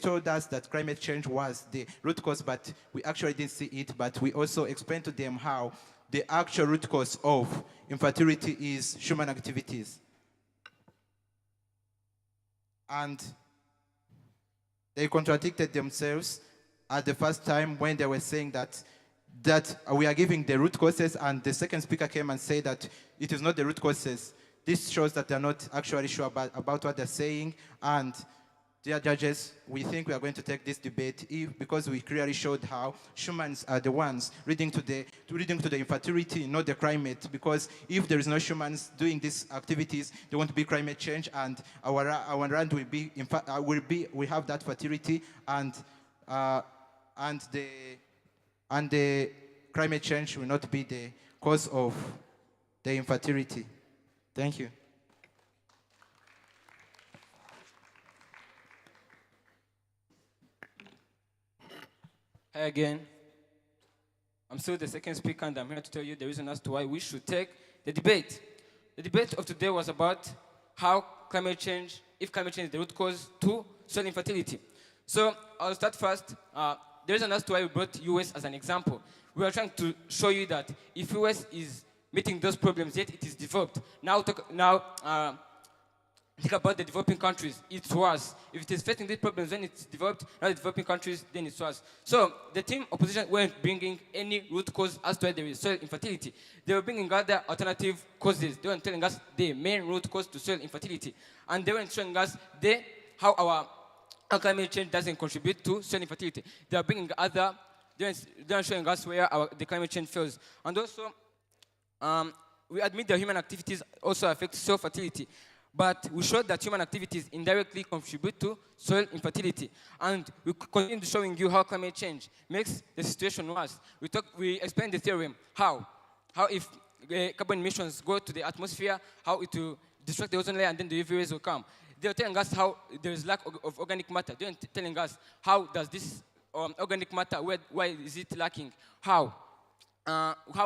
told us that climate change was the root cause, but we actually didn't see it. But we also explained to them how the actual root cause of infertility is human activities. And they contradicted themselves at the first time when they were saying that we are giving the root causes, and the second speaker came and said that it is not the root causes. This shows that they're not actually sure about what they're saying. And dear judges, we think we are going to take this debate because we clearly showed how humans are the ones leading to the infertility, not the climate. Because if there is no humans doing these activities, there won't be climate change, and our land will be we have that fertility, and the climate change will not be the cause of the infertility. Thank you. Hi again. I'm still the second speaker, and I'm here to tell you the reason as to why we should take the debate. The debate of today was about how climate change, if climate change is the root cause to soil infertility. So I'll start first. The reason as to why we brought US as an example. We are trying to show you that if US is meeting those problems, yet it is developed. Think about the developing countries, it's worse. If it is facing these problems when it's developed, now the developing countries, then it's worse. So the team opposition weren't bringing any root cause as to why there is soil infertility. They were bringing other alternative causes. They weren't telling us the main root cause to soil infertility. And they weren't showing us how our climate change doesn't contribute to soil infertility. They are bringing they are showing us where the climate change fails. And also, we admit that human activities also affect soil fertility. But we showed that human activities indirectly contribute to soil infertility. And we continue showing you how climate change makes the situation worse. We explained the theorem, how if carbon emissions go to the atmosphere, how it will destroy the ozone layer, and then the UV rays will come. They were telling us how there is lack of organic matter. They were telling us how does this organic matter, why is it lacking? How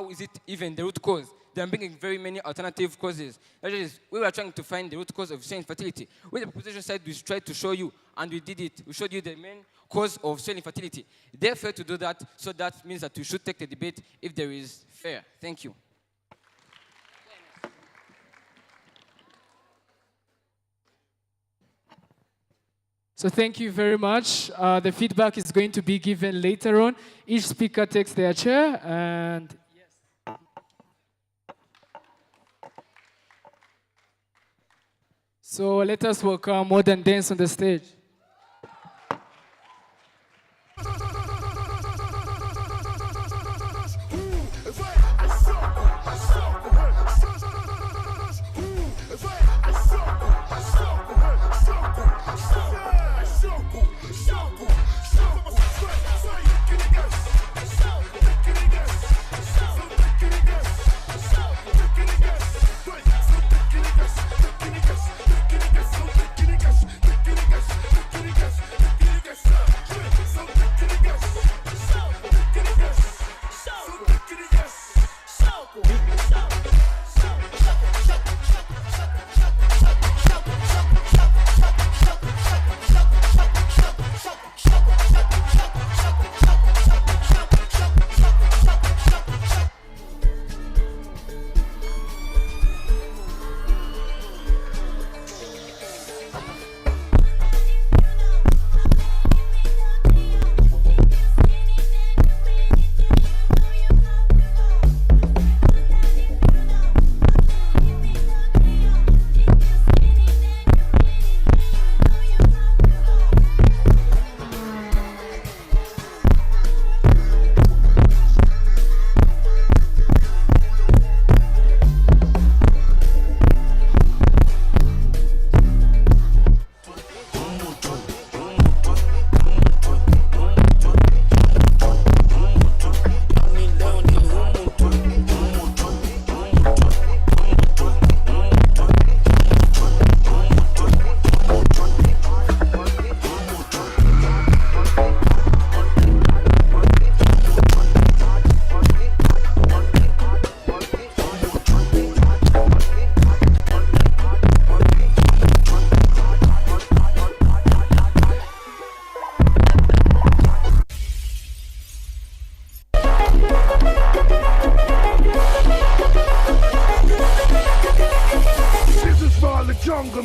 is it even the root cause? They are bringing very many alternative causes. We were trying to find the root cause of soil infertility. With the proposition side, we tried to show you, and we did it. We showed you the main cause of soil infertility. They failed to do that, so that means that we should take the debate if there is fair. Thank you. So thank you very much. The feedback is going to be given later on. Each speaker takes their chair, and so let us welcome Modern Dance on the stage.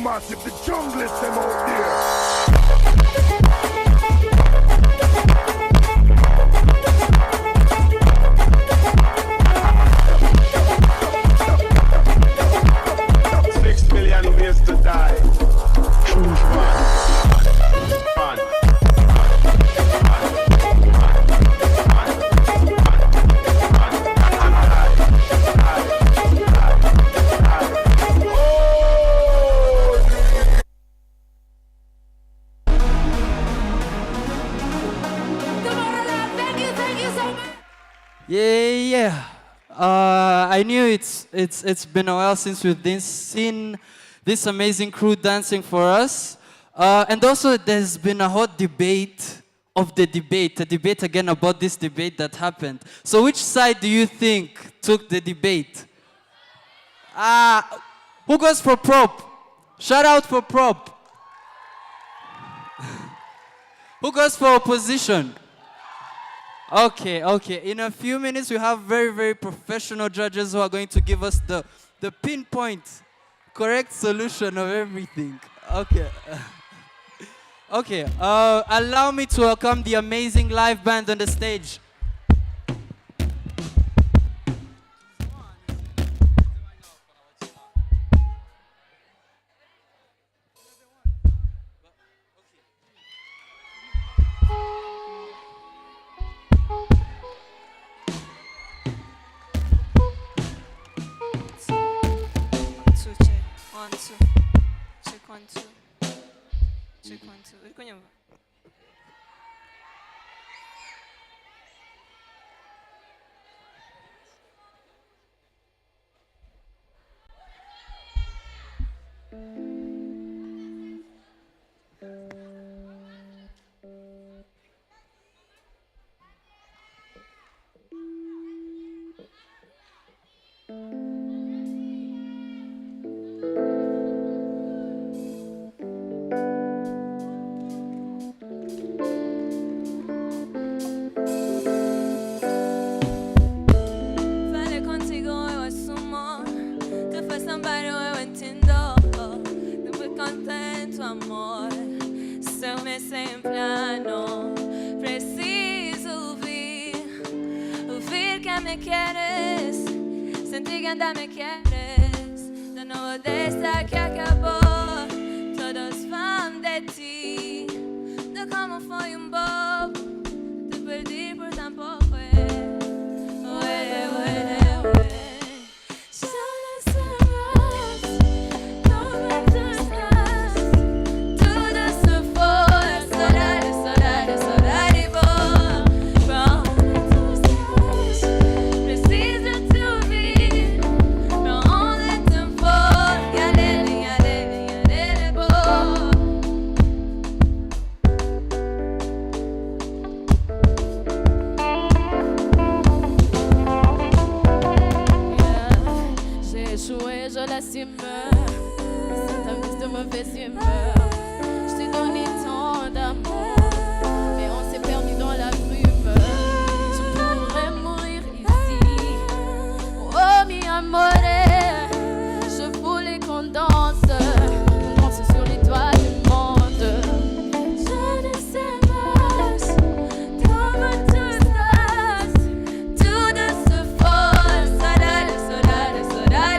massive, the junglist them out there. 6 million ways to die. Choose one. Yeah. I knew it's been a while since we've seen this amazing crew dancing for us. And also there's been a hot debate of the debate, a debate again about this debate that happened. So which side do you think took the debate? Who goes for prop? Shout out for prop. Who goes for opposition? Okay. In a few minutes, we have very, very professional judges who are going to give us the pinpoint, correct solution of everything. Okay. Okay. Allow me to welcome the amazing live band on the stage. Vale contigo eu assumo. Tu faz somebody eu entendo. Tô muito contente, amor. Estou me sem plano. Preciso ouvir que me quieres. Sentir que ainda me quieres. De novo desta que acabou. Todos vão de ti. De como foi bobo. Te perdi por tão pouco. Je l'assume, c'est un mix de mauvaise humeur. Je t'ai donné tant d'amour, mais on s'est perdu dans la brume. Je pourrais mourir ici. Oh mi amore, je voulais qu'on danse sur les toits du monde. Je ne sais pas comment tout se passe, tout de ce fort, solare, solare, solare.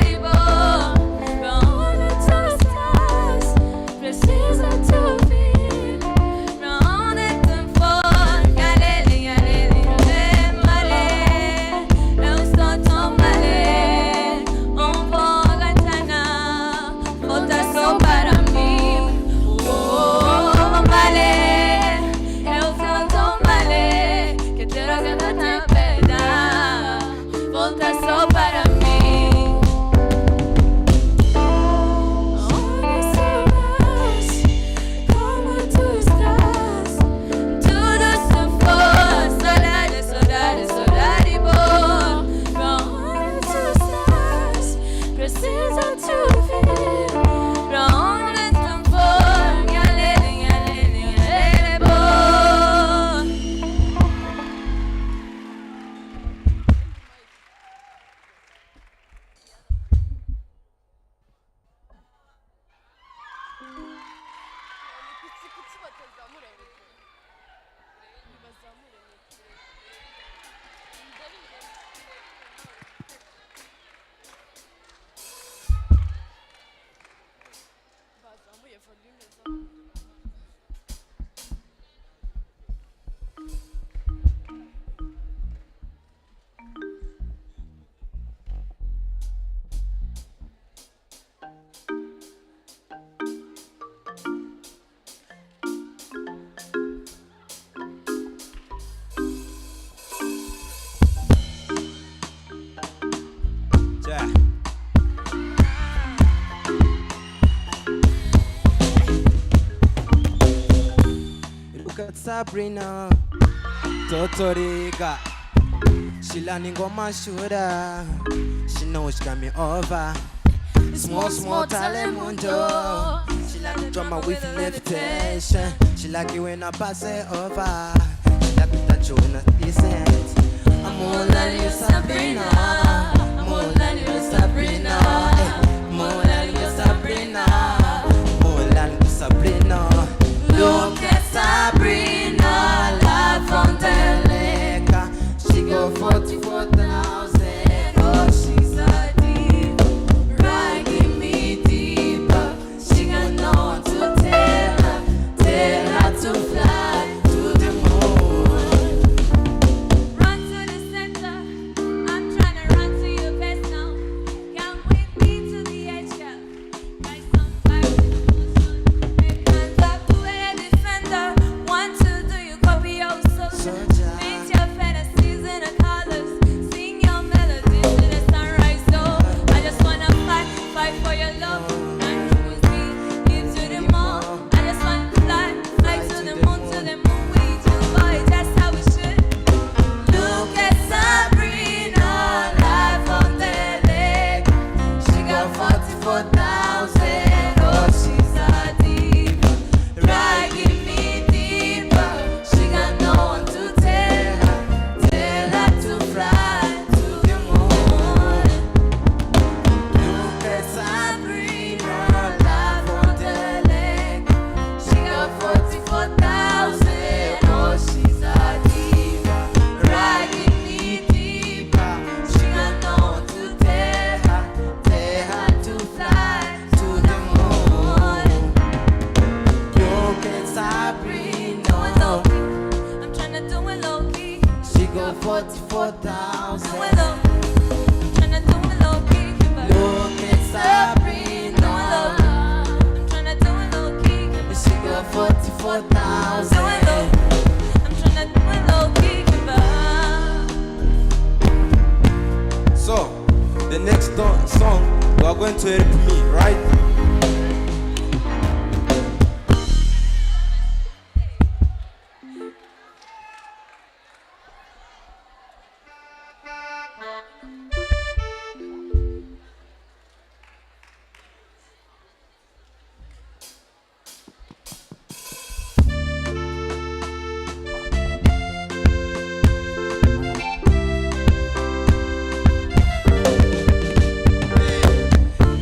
Sabrina Totoriga. She learning on my shoulder. She knows she got me over. Small Telemundo. She like the drama with levitation. She like it when I pass it over. She like it that you in a decent. I'm more than you, Sabrina. More than you, Sabrina. More than you, Sabrina. More than you, Sabrina. Look at Sabrina, live on the lake. She go 44,000. Oh, she's a diva. Right, give me deeper. She got no one to tell her to fly to the moon. Run to the center. I'm trying to run to your best now. Come with me to the edge, girl. Rise on fire with emotion. Make hands up to a defender. Want to do you copy your soldier. Paint your fantasies in the colors. Sing your melodies to the sunrise. So I just wanna fight for your love. And choose me, give to the moon. I just wanna fly to the moon with you, boy. That's how we should. Look at Sabrina, live on the lake. She got 44,000. Oh, she's a diva. Right, give me deeper. She got no one to tell her to fly to the moon. Look at Sabrina, live on the lake. She got 44,000. Oh, she's a diva. Right, give me deeper. She got no one to tell her to fly to the moon. Look at Sabrina. I'm tryna do it low key. She go 44,000. I'm tryna do it low key. Look at Sabrina. I'm tryna do it low key. She go 44,000. I'm tryna do it low key. So, the next song, you are going to help me, right?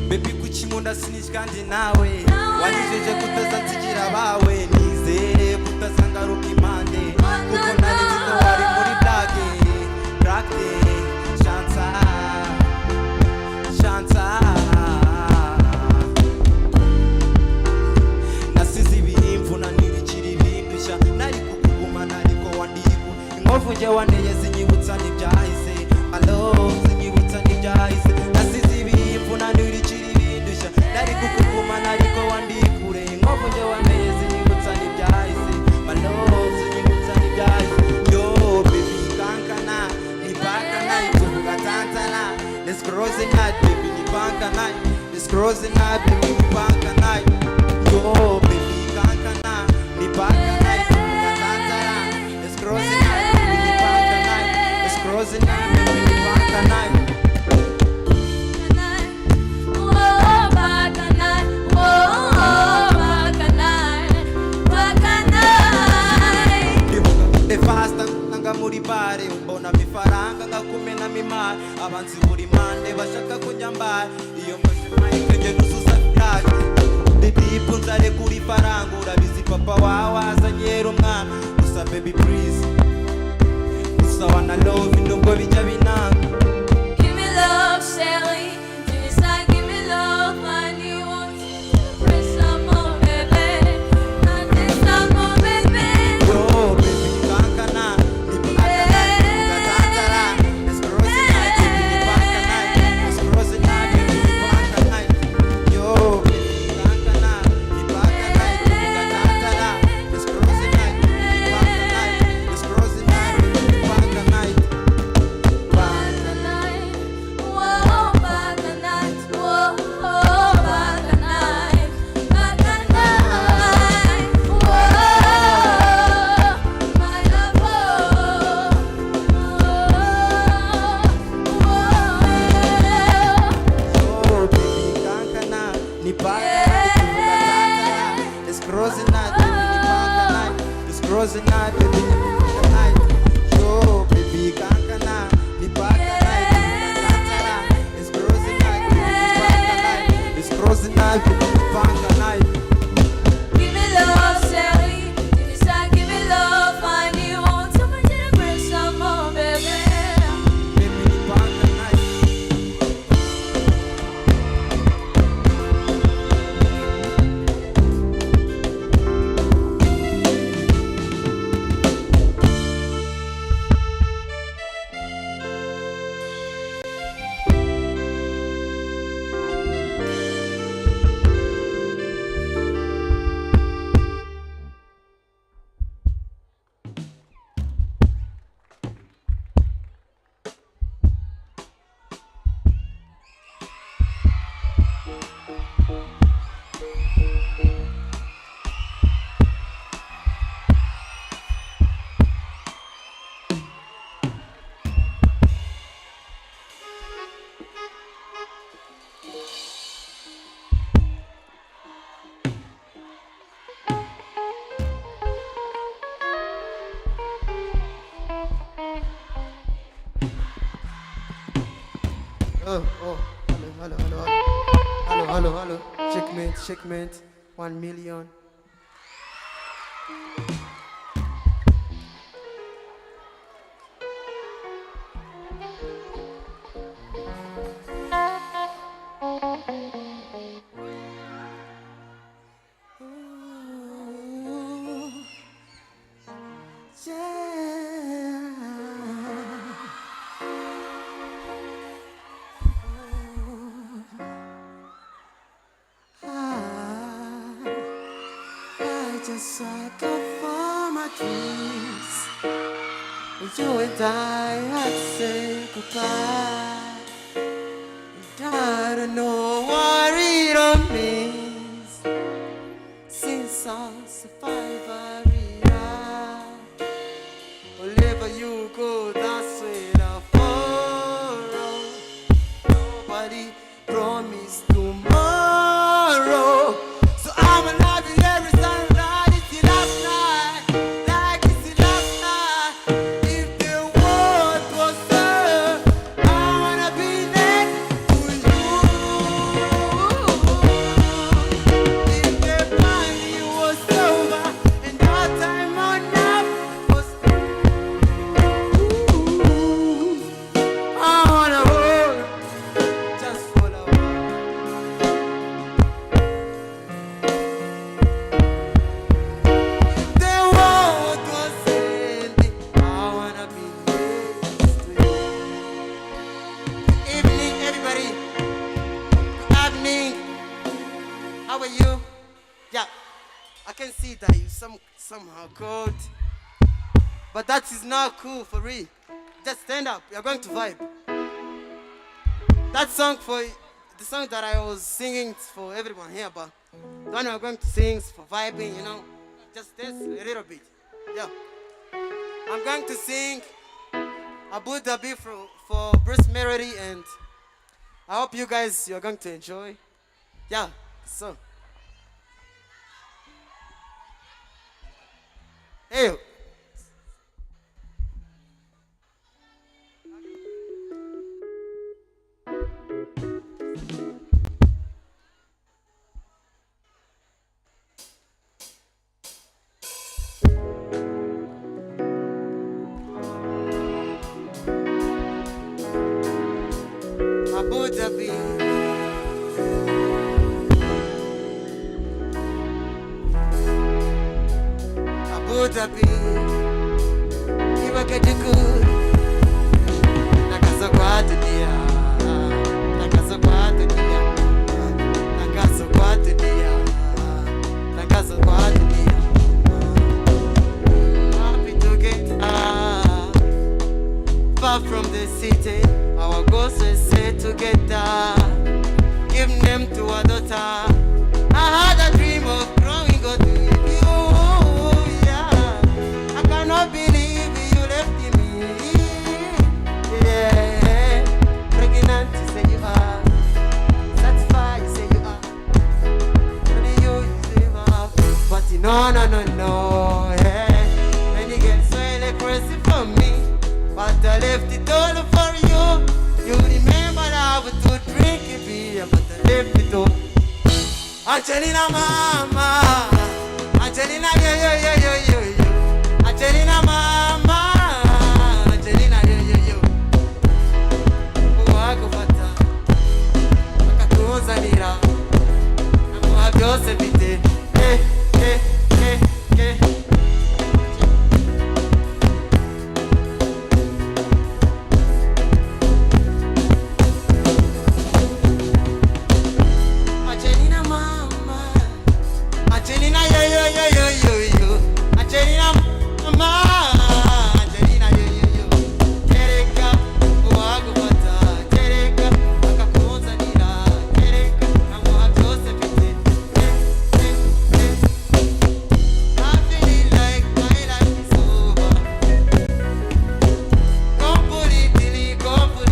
Baby kuchimunda sinichikandi nawe wanizveje kutasanzikira vawe nizere kutasangaruki mande kuko nani dziko wari muri blake shanta nasizivi imvuna nirichiri vindusha nari kukuguma nariko wandiriku ingovu nje waneye zinyibutsa nibyahise alo zinyibutsa nibyahise nasizivi imvuna nirichiri vindusha nari kukuguma nariko wandikure ingovu nje waneye zinyibutsa nibyahise malo zinyibutsa nibyahise yo baby kankana nibakana ituvuga tantana let's cross the night baby nibakana let's cross the night baby nibakana yo baby kankana nibakana ituvuga tantana let's cross the night baby nibakana let's cross the night baby nibakana muri bare umbona mifaranga ngakumena mimari abanzi buri mande bashaka kunyambara iyo mbashe mayike nususa flag didipu nzare kuri faranga urabizi papa wawe azanyera umwana gusa baby please gusa wana love nubwo bijya binanga. Give me love, Shelly. Give me side, give me love. I need one to press some more, baby. Not this some more, baby. Yo, baby, kankana. closing night, baby. Night. Yo, baby, kankana. Nipaka night. It's closing night, baby. It's closing night, baby. Nipaka night. Give me love, Sally. Give me side, give me love. I need one. Somebody to bring some more, baby. Baby, nipaka night. Hello. Checkmate. 1 million. I just woke up for my dreams. You and I had to say goodbye. And I don't know what it all means. Since I'll survive, I realize wherever you go, that's where I follow. Nobody promised tomorrow. So I'ma love you every sunrise. It's the last night, like it's the last night. If the world was there, I wanna be next to you. If the party was over and our time on earth was I wanna hold just for the world was ending. I wanna be next to you. Evening, everybody. Good evening. How are you? Yeah, I can see that you somehow cold, but that is not cool for real. Just stand up. You're going to vibe. That song the song that I was singing is for everyone here, but the one I'm going to sing is for vibing, you know. Just dance a little bit. Yeah. I'm going to sing Abu Dhabi for Bruce Melody, and I hope you guys you're going to enjoy. Yeah. So. Hey. Abu Dhabi. Abu Dhabi. Iwa kajukur. Nakaso kwa dunia. Nakaso kwa dunia. Nakaso kwa dunia. Nakaso kwa dunia. Happy to get far from the city. Our goals are set together. Give them to a daughter. I had a dream of growing up with you. Yeah, I cannot believe you left me. Yeah, pregnant you say you are. Satisfied you say you are. Only you say you are. But no. Yeah. Angelina mama, Angelina yo yo yo yo yo yo, Angelina mama, Angelina yo yo yo. Uwagufata, akakuzanira, namuha byose bite. Eh eh eh eh. Angelina mama, Angelina yo yo yo yo yo yo, Angelina mama, Angelina yo yo yo. Tereka uwagufata, tereka akakuzanira, tereka namuha byose bite. I feel like my life is over. Completely over.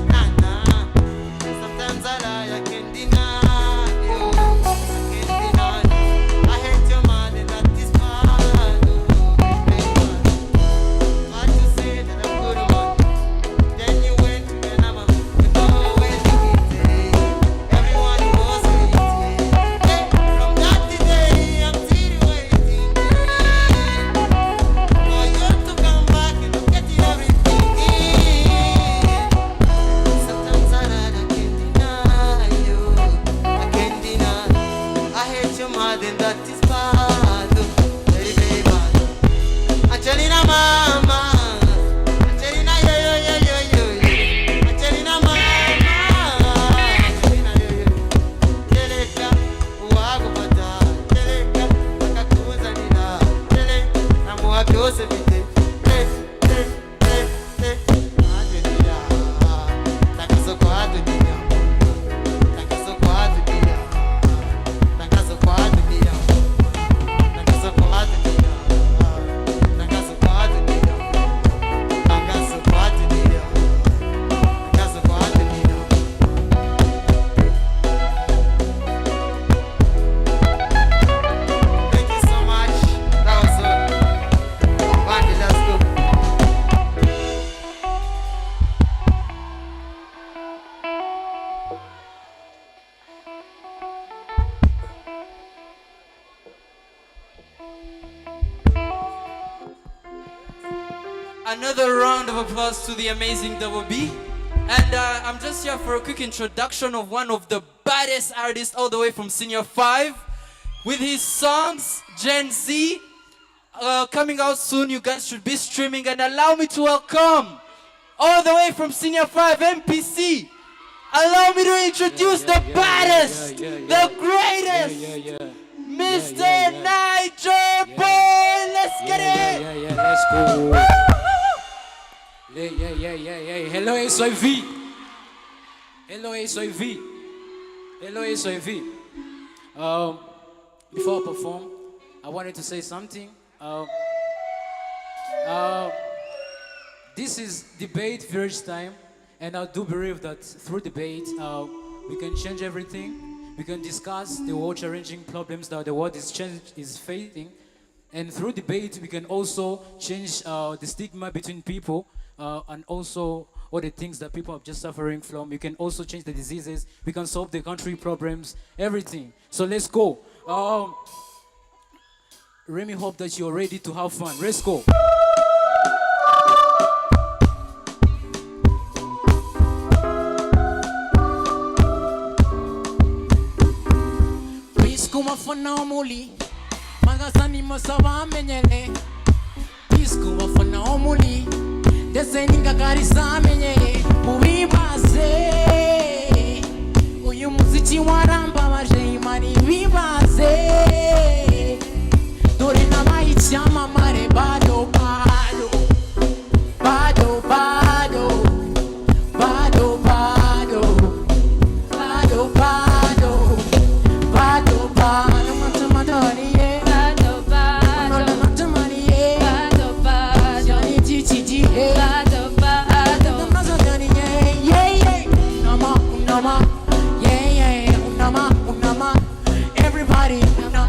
Nah nah. Sometimes I lie, I can't deny you. I can't deny you. I hate your man and that is bad. Hard to say that I'm good man. Then you went and I'm a you go away to it. Everyone was waiting. Hey, from that day I'm still waiting. For you to come back and get everything. Sometimes I lie, I can't deny you. I can't deny. I hate your mother and that is bad. Very, very bad. Angelina mama, Angelina yo yo yo yo yo yo, Angelina mama, Angelina yo yo. Tereka uwagufata, tereka akakuzanira, tereka namuha byose bite. Angelina, takazo kwa dunia, takazo kwa dunia, takazo kwa dunia, takazo kwa dunia, takazo kwa dunia, takazo kwa dunia, takazo kwa dunia. Thank you so much. That was Bandy, let's go. Another round of applause to the amazing Double B. And I'm just here for a quick introduction of one of the baddest artists all the way from Senior 5 with his songs Gen Z coming out soon. You guys should be streaming, and allow me to welcome all the way from Senior 5 MPC. Allow me to introduce the baddest, the greatest, Mr. Niger Boy. Let's get it. Yeah, let's go. Yeah. Hello, ASYV. Hello, ASYV. Hello, ASYV. Before I perform, I wanted to say something. This is Debate Village Time, and I do believe that through debate, we can change everything. We can discuss the world-challenging problems that the world is facing. And through debate, we can also change the stigma between people and also all the things that people are just suffering from. We can also change the diseases. We can solve the country problems, everything. So let's go. Remy, hope that you're ready to have fun. Let's go. Kuma fana omuli Magasani masaba menyele Kuma fana omuli Deseninga karisa menyele Ubibaze Uyu muziki waramba baje imani bibaze Dore na maichama mare bado bado Bado bado Bado bado Bado bado Bado bado Matamadori yeah Bado bado Matamadori yeah Bado bado Jani chichi yeah Bado bado Matamadori yeah Unama unama yeah Unama unama everybody unama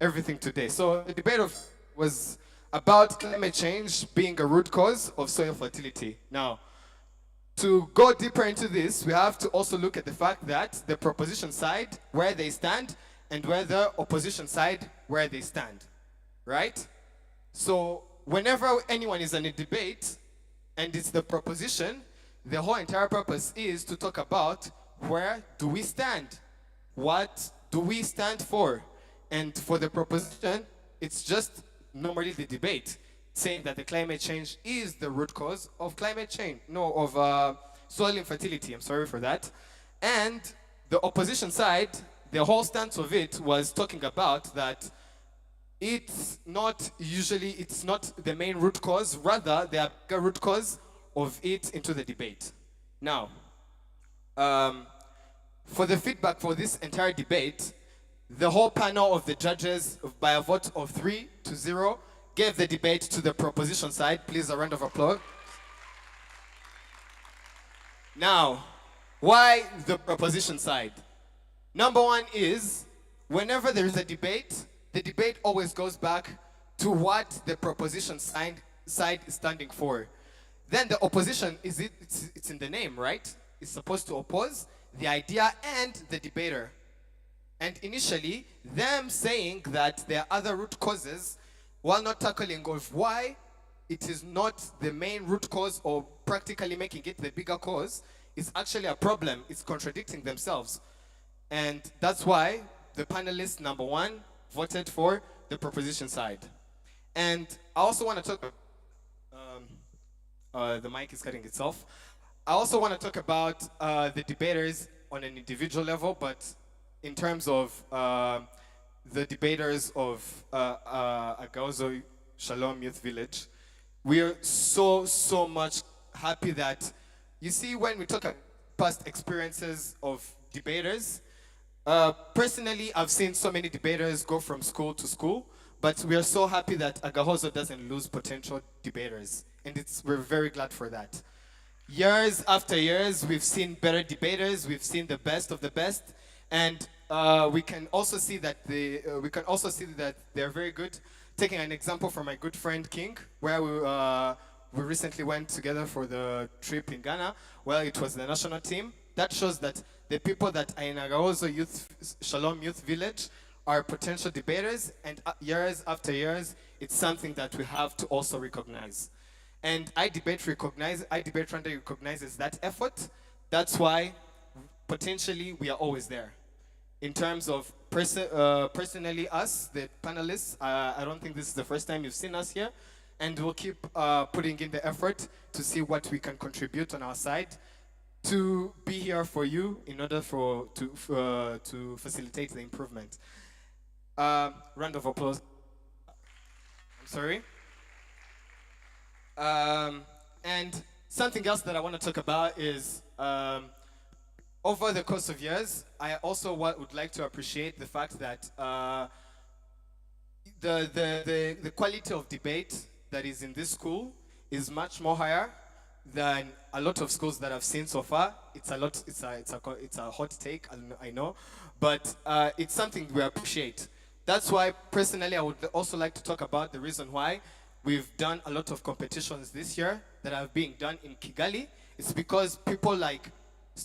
everything today. So the debate was about climate change being a root cause of soil fertility. Now, to go deeper into this, we have to also look at the fact that the proposition side, where they stand, and where the opposition side, where they stand, right? So whenever anyone is in a debate, and it's the proposition, the whole entire purpose is to talk about where do we stand? What do we stand for? And for the proposition, it's just normally the debate, saying that the climate change is the root cause of climate change, of soil infertility, I'm sorry for that. And the opposition side, the whole stance of it was talking about that it's not the main root cause, rather there are bigger root cause of it into the debate. Now, for the feedback for this entire debate, the whole panel of the judges, by a vote of 3-0, gave the debate to the proposition side. Please, a round of applause. Now, why the proposition side? Number one is, whenever there is a debate, the debate always goes back to what the proposition side is standing for. Then the opposition, it's in the name, right? It's supposed to oppose the idea and the debater. And initially, them saying that there are other root causes, while not tackling of why it is not the main root cause or practically making it the bigger cause, is actually a problem. It's contradicting themselves. And that's why the panelists, number one, voted for the proposition side. And I also want to talk, the mic is cutting itself. I also want to talk about the debaters on an individual level, but in terms of the debaters of Agahozo-Shalom Youth Village, we are so much happy that, you see, when we talk about past experiences of debaters, personally, I've seen so many debaters go from school to school, but we are so happy that Agahozo doesn't lose potential debaters, and we're very glad for that. Years after years, we've seen better debaters, we've seen the best of the best, and we can also see that they're very good. Taking an example from my good friend King, where we recently went together for the trip in Ghana. Well, it was the national team. That shows that the people that are in Agahozo-Shalom Youth Village are potential debaters, and years after years, it's something that we have to also recognize. And iDebate Rwanda recognizes that effort. That's why potentially we are always there. In terms of personally us, the panelists, I don't think this is the first time you've seen us here, and we'll keep putting in the effort to see what we can contribute on our side to be here for you in order to facilitate the improvement. Round of applause. I'm sorry. And something else that I want to talk about is over the course of years, I also would like to appreciate the fact that the quality of debate that is in this school is much more higher than a lot of schools that I've seen so far. It's a hot take, I know, but it's something we appreciate. That's why personally I would also like to talk about the reason why we've done a lot of competitions this year that are being done in Kigali. It's because people like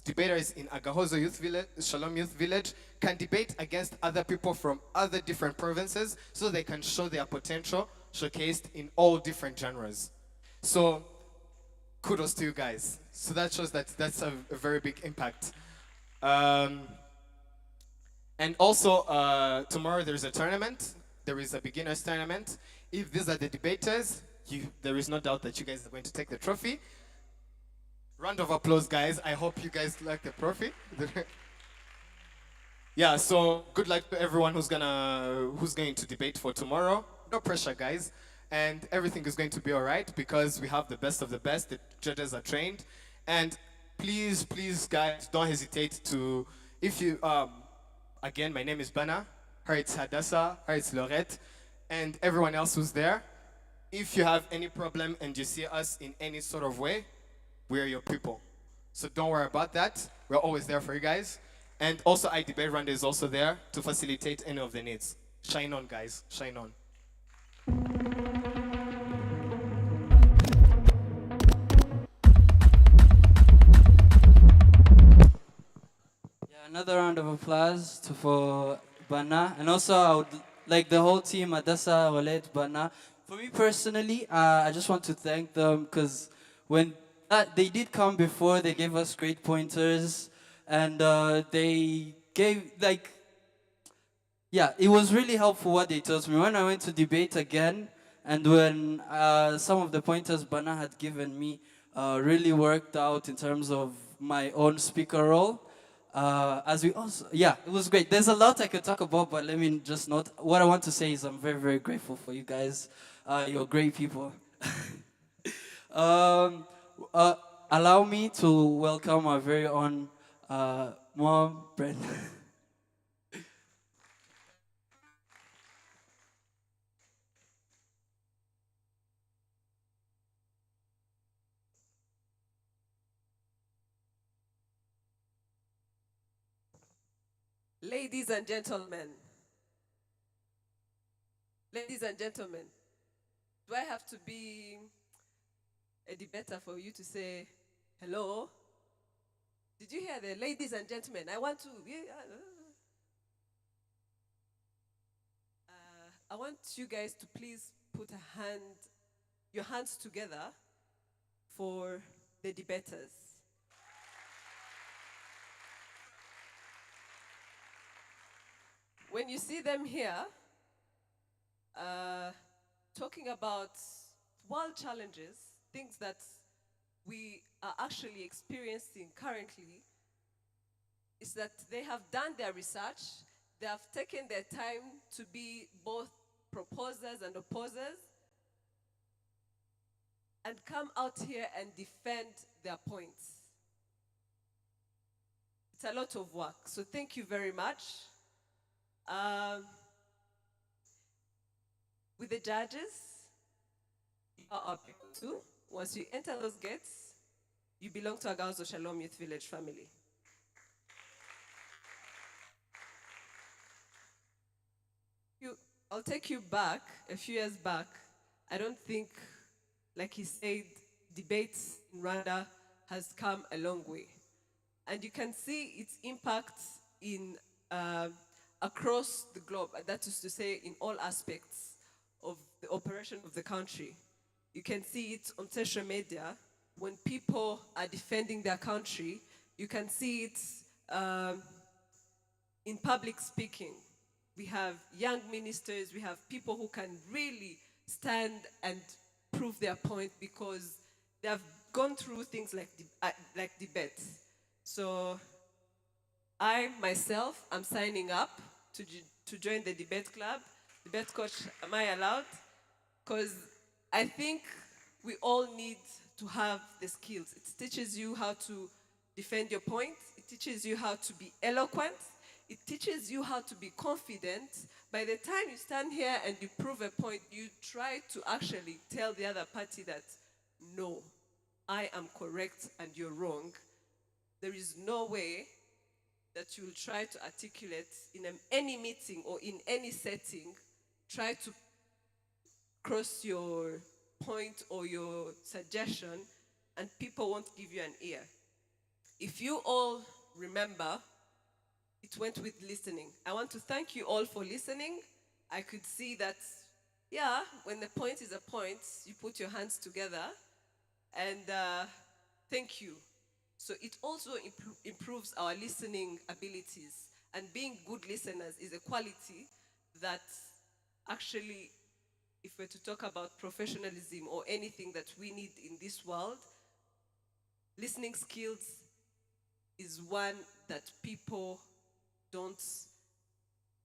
debaters in Agahozo-Shalom Youth Village can debate against other people from other different provinces so they can show their potential showcased in all different genres. So kudos to you guys. So that shows that that's a very big impact. And also tomorrow there's a tournament. There is a beginners tournament. If these are the debaters, there is no doubt that you guys are going to take the trophy. Round of applause, guys. I hope you guys like the trophy. Yeah, so good luck to everyone who's going to debate for tomorrow. No pressure, guys. And everything is going to be all right because we have the best of the best. The judges are trained. And please, guys, don't hesitate to, if you, again, my name is Bana. Her it's Hadassah. Her it's Lorette. And everyone else who's there. If you have any problem and you see us in any sort of way, we're your people. So don't worry about that. We're always there for you guys. And also iDebate Rwanda is also there to facilitate any of the needs. Shine on, guys. Shine on. Yeah, another round of applause for Bana. And also, I would like the whole team, Adasa, Walid, Bana. For me personally, I just want to thank them because when they did come before, they gave us great pointers. And they gave, like, yeah, it was really helpful what they taught me. When I went to debate again, and when some of the pointers Bana had given me really worked out in terms of my own speaker role. As we also, yeah, it was great. There's a lot I could talk about, but let me just note. What I want to say is I'm very, very grateful for you guys. You're great people. um, Allow me to welcome our very own mom, Brenda. Ladies and gentlemen, do I have to be a debater for you to say hello? Did you hear the ladies and gentlemen? I want to. I want you guys to please put your hands together for the debaters. When you see them here, talking about world challenges, things that we are actually experiencing currently, is that they have done their research, they have taken their time to be both proposers and opposers, and come out here and defend their points. It's a lot of work, so thank you very much. With the judges, you are our people too. Once you enter those gates, you belong to Agahozo-Shalom Youth Village family. I'll take you back, a few years back. I don't think, like he said, debates in Rwanda has come a long way. And you can see its impact in across the globe, that is to say, in all aspects of the operation of the country. You can see it on social media when people are defending their country. You can see it in public speaking. We have young ministers, we have people who can really stand and prove their point because they have gone through things like debates. So I, myself, am signing up to join the debate club. Debate coach, am I allowed? Because I think we all need to have the skills. It teaches you how to defend your point. It teaches you how to be eloquent. It teaches you how to be confident. By the time you stand here and you prove a point, you try to actually tell the other party that, no, I am correct and you're wrong. There is no way that you will try to articulate in any meeting or in any setting, try to cross your point or your suggestion, and people won't give you an ear. If you all remember, it went with listening. I want to thank you all for listening. I could see that, yeah, when the point is a point, you put your hands together, and thank you. So it also improves our listening abilities, and being good listeners is a quality that actually, if we're to talk about professionalism or anything that we need in this world, listening skills is one that people don't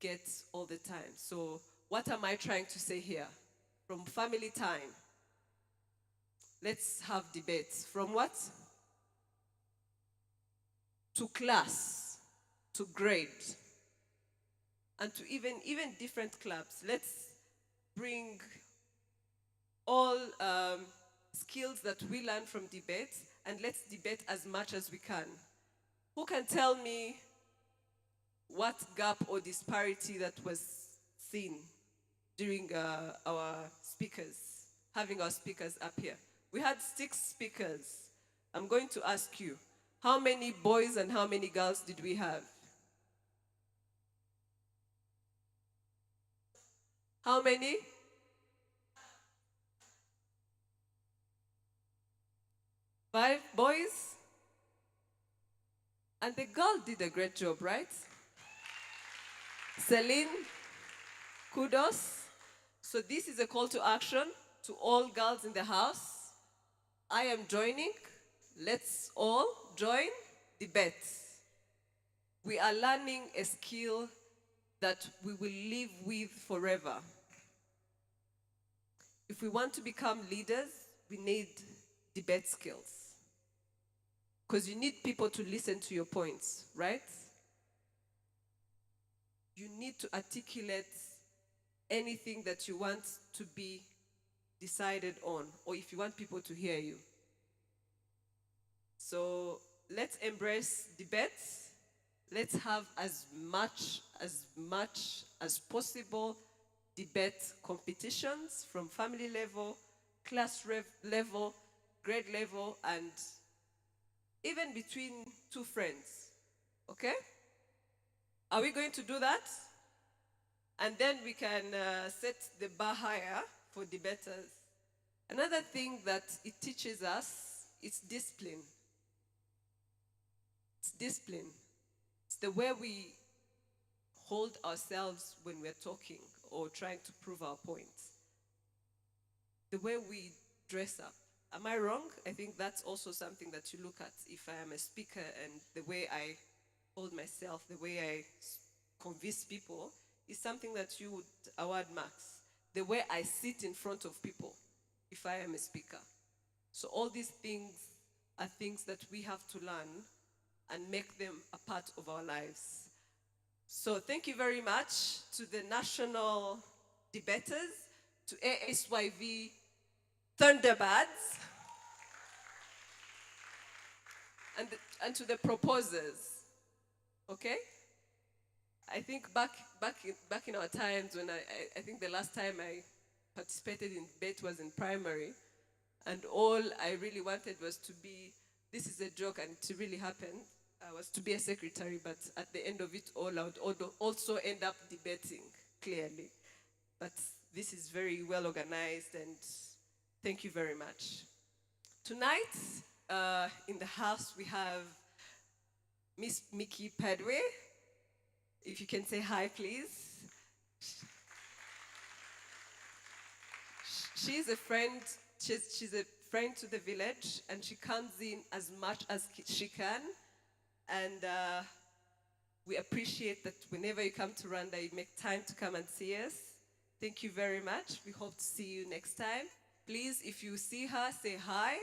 get all the time. So what am I trying to say here? From family time, let's have debates. From what? To class, to grade, and to even different clubs. Let's bring all skills that we learn from debate, and let's debate as much as we can. Who can tell me what gap or disparity that was seen during having our speakers up here. We had 6 speakers. I'm going to ask you, how many boys and how many girls did we have? How many? Five boys? And the girl did a great job, right? Celine, kudos. So this is a call to action to all girls in the house. I am joining. Let's all join debate. We are learning a skill that we will live with forever. If we want to become leaders, we need debate skills. Because you need people to listen to your points, right? You need to articulate anything that you want to be decided on, or if you want people to hear you. So let's embrace debates. Let's have as much as possible debate competitions from family level, class level, grade level, and even between 2 friends. Okay? Are we going to do that? And then we can set the bar higher for debaters. Another thing that it teaches us is discipline. It's discipline. It's the way we hold ourselves when we're talking or trying to prove our points. The way we dress up. Am I wrong? I think that's also something that you look at if I am a speaker, and the way I hold myself, the way I convince people is something that you would award marks. The way I sit in front of people if I am a speaker. So all these things are things that we have to learn and make them a part of our lives. So thank you very much to the national debaters, to ASYV Thunderbirds, and to the proposers. Okay? I think back in our times when I think the last time I participated in debate was in primary, and all I really wanted was to be, this is a joke and it really happened, was to be a secretary, but at the end of it all I would also end up debating, clearly. But this is very well organized, and thank you very much. Tonight, in the house we have Miss Mickey Padway. If you can say hi, please. She's a friend. She's a friend to the village, and she comes in as much as she can. And we appreciate that whenever you come to Rwanda, you make time to come and see us. Thank you very much. We hope to see you next time. Please, if you see her, say hi,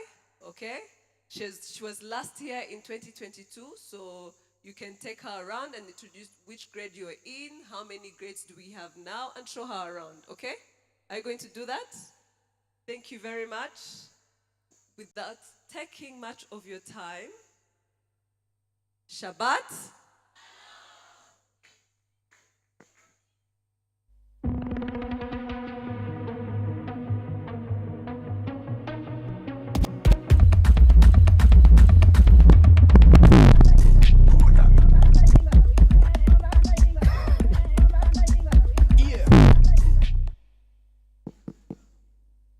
okay? She was last here in 2022, so you can take her around and introduce which grade you're in, how many grades do we have now, and show her around, okay? Are you going to do that? Thank you very much. Without taking much of your time, Shabbat.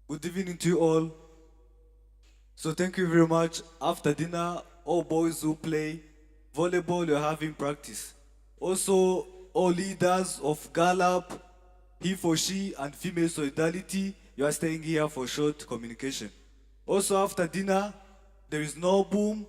Good evening to you all. So thank you very much. After dinner, all boys who play volleyball, you're having practice. Also, all leaders of Gallup, he for she, and female solidarity, you are staying here for short communication. Also, after dinner, there is no boom,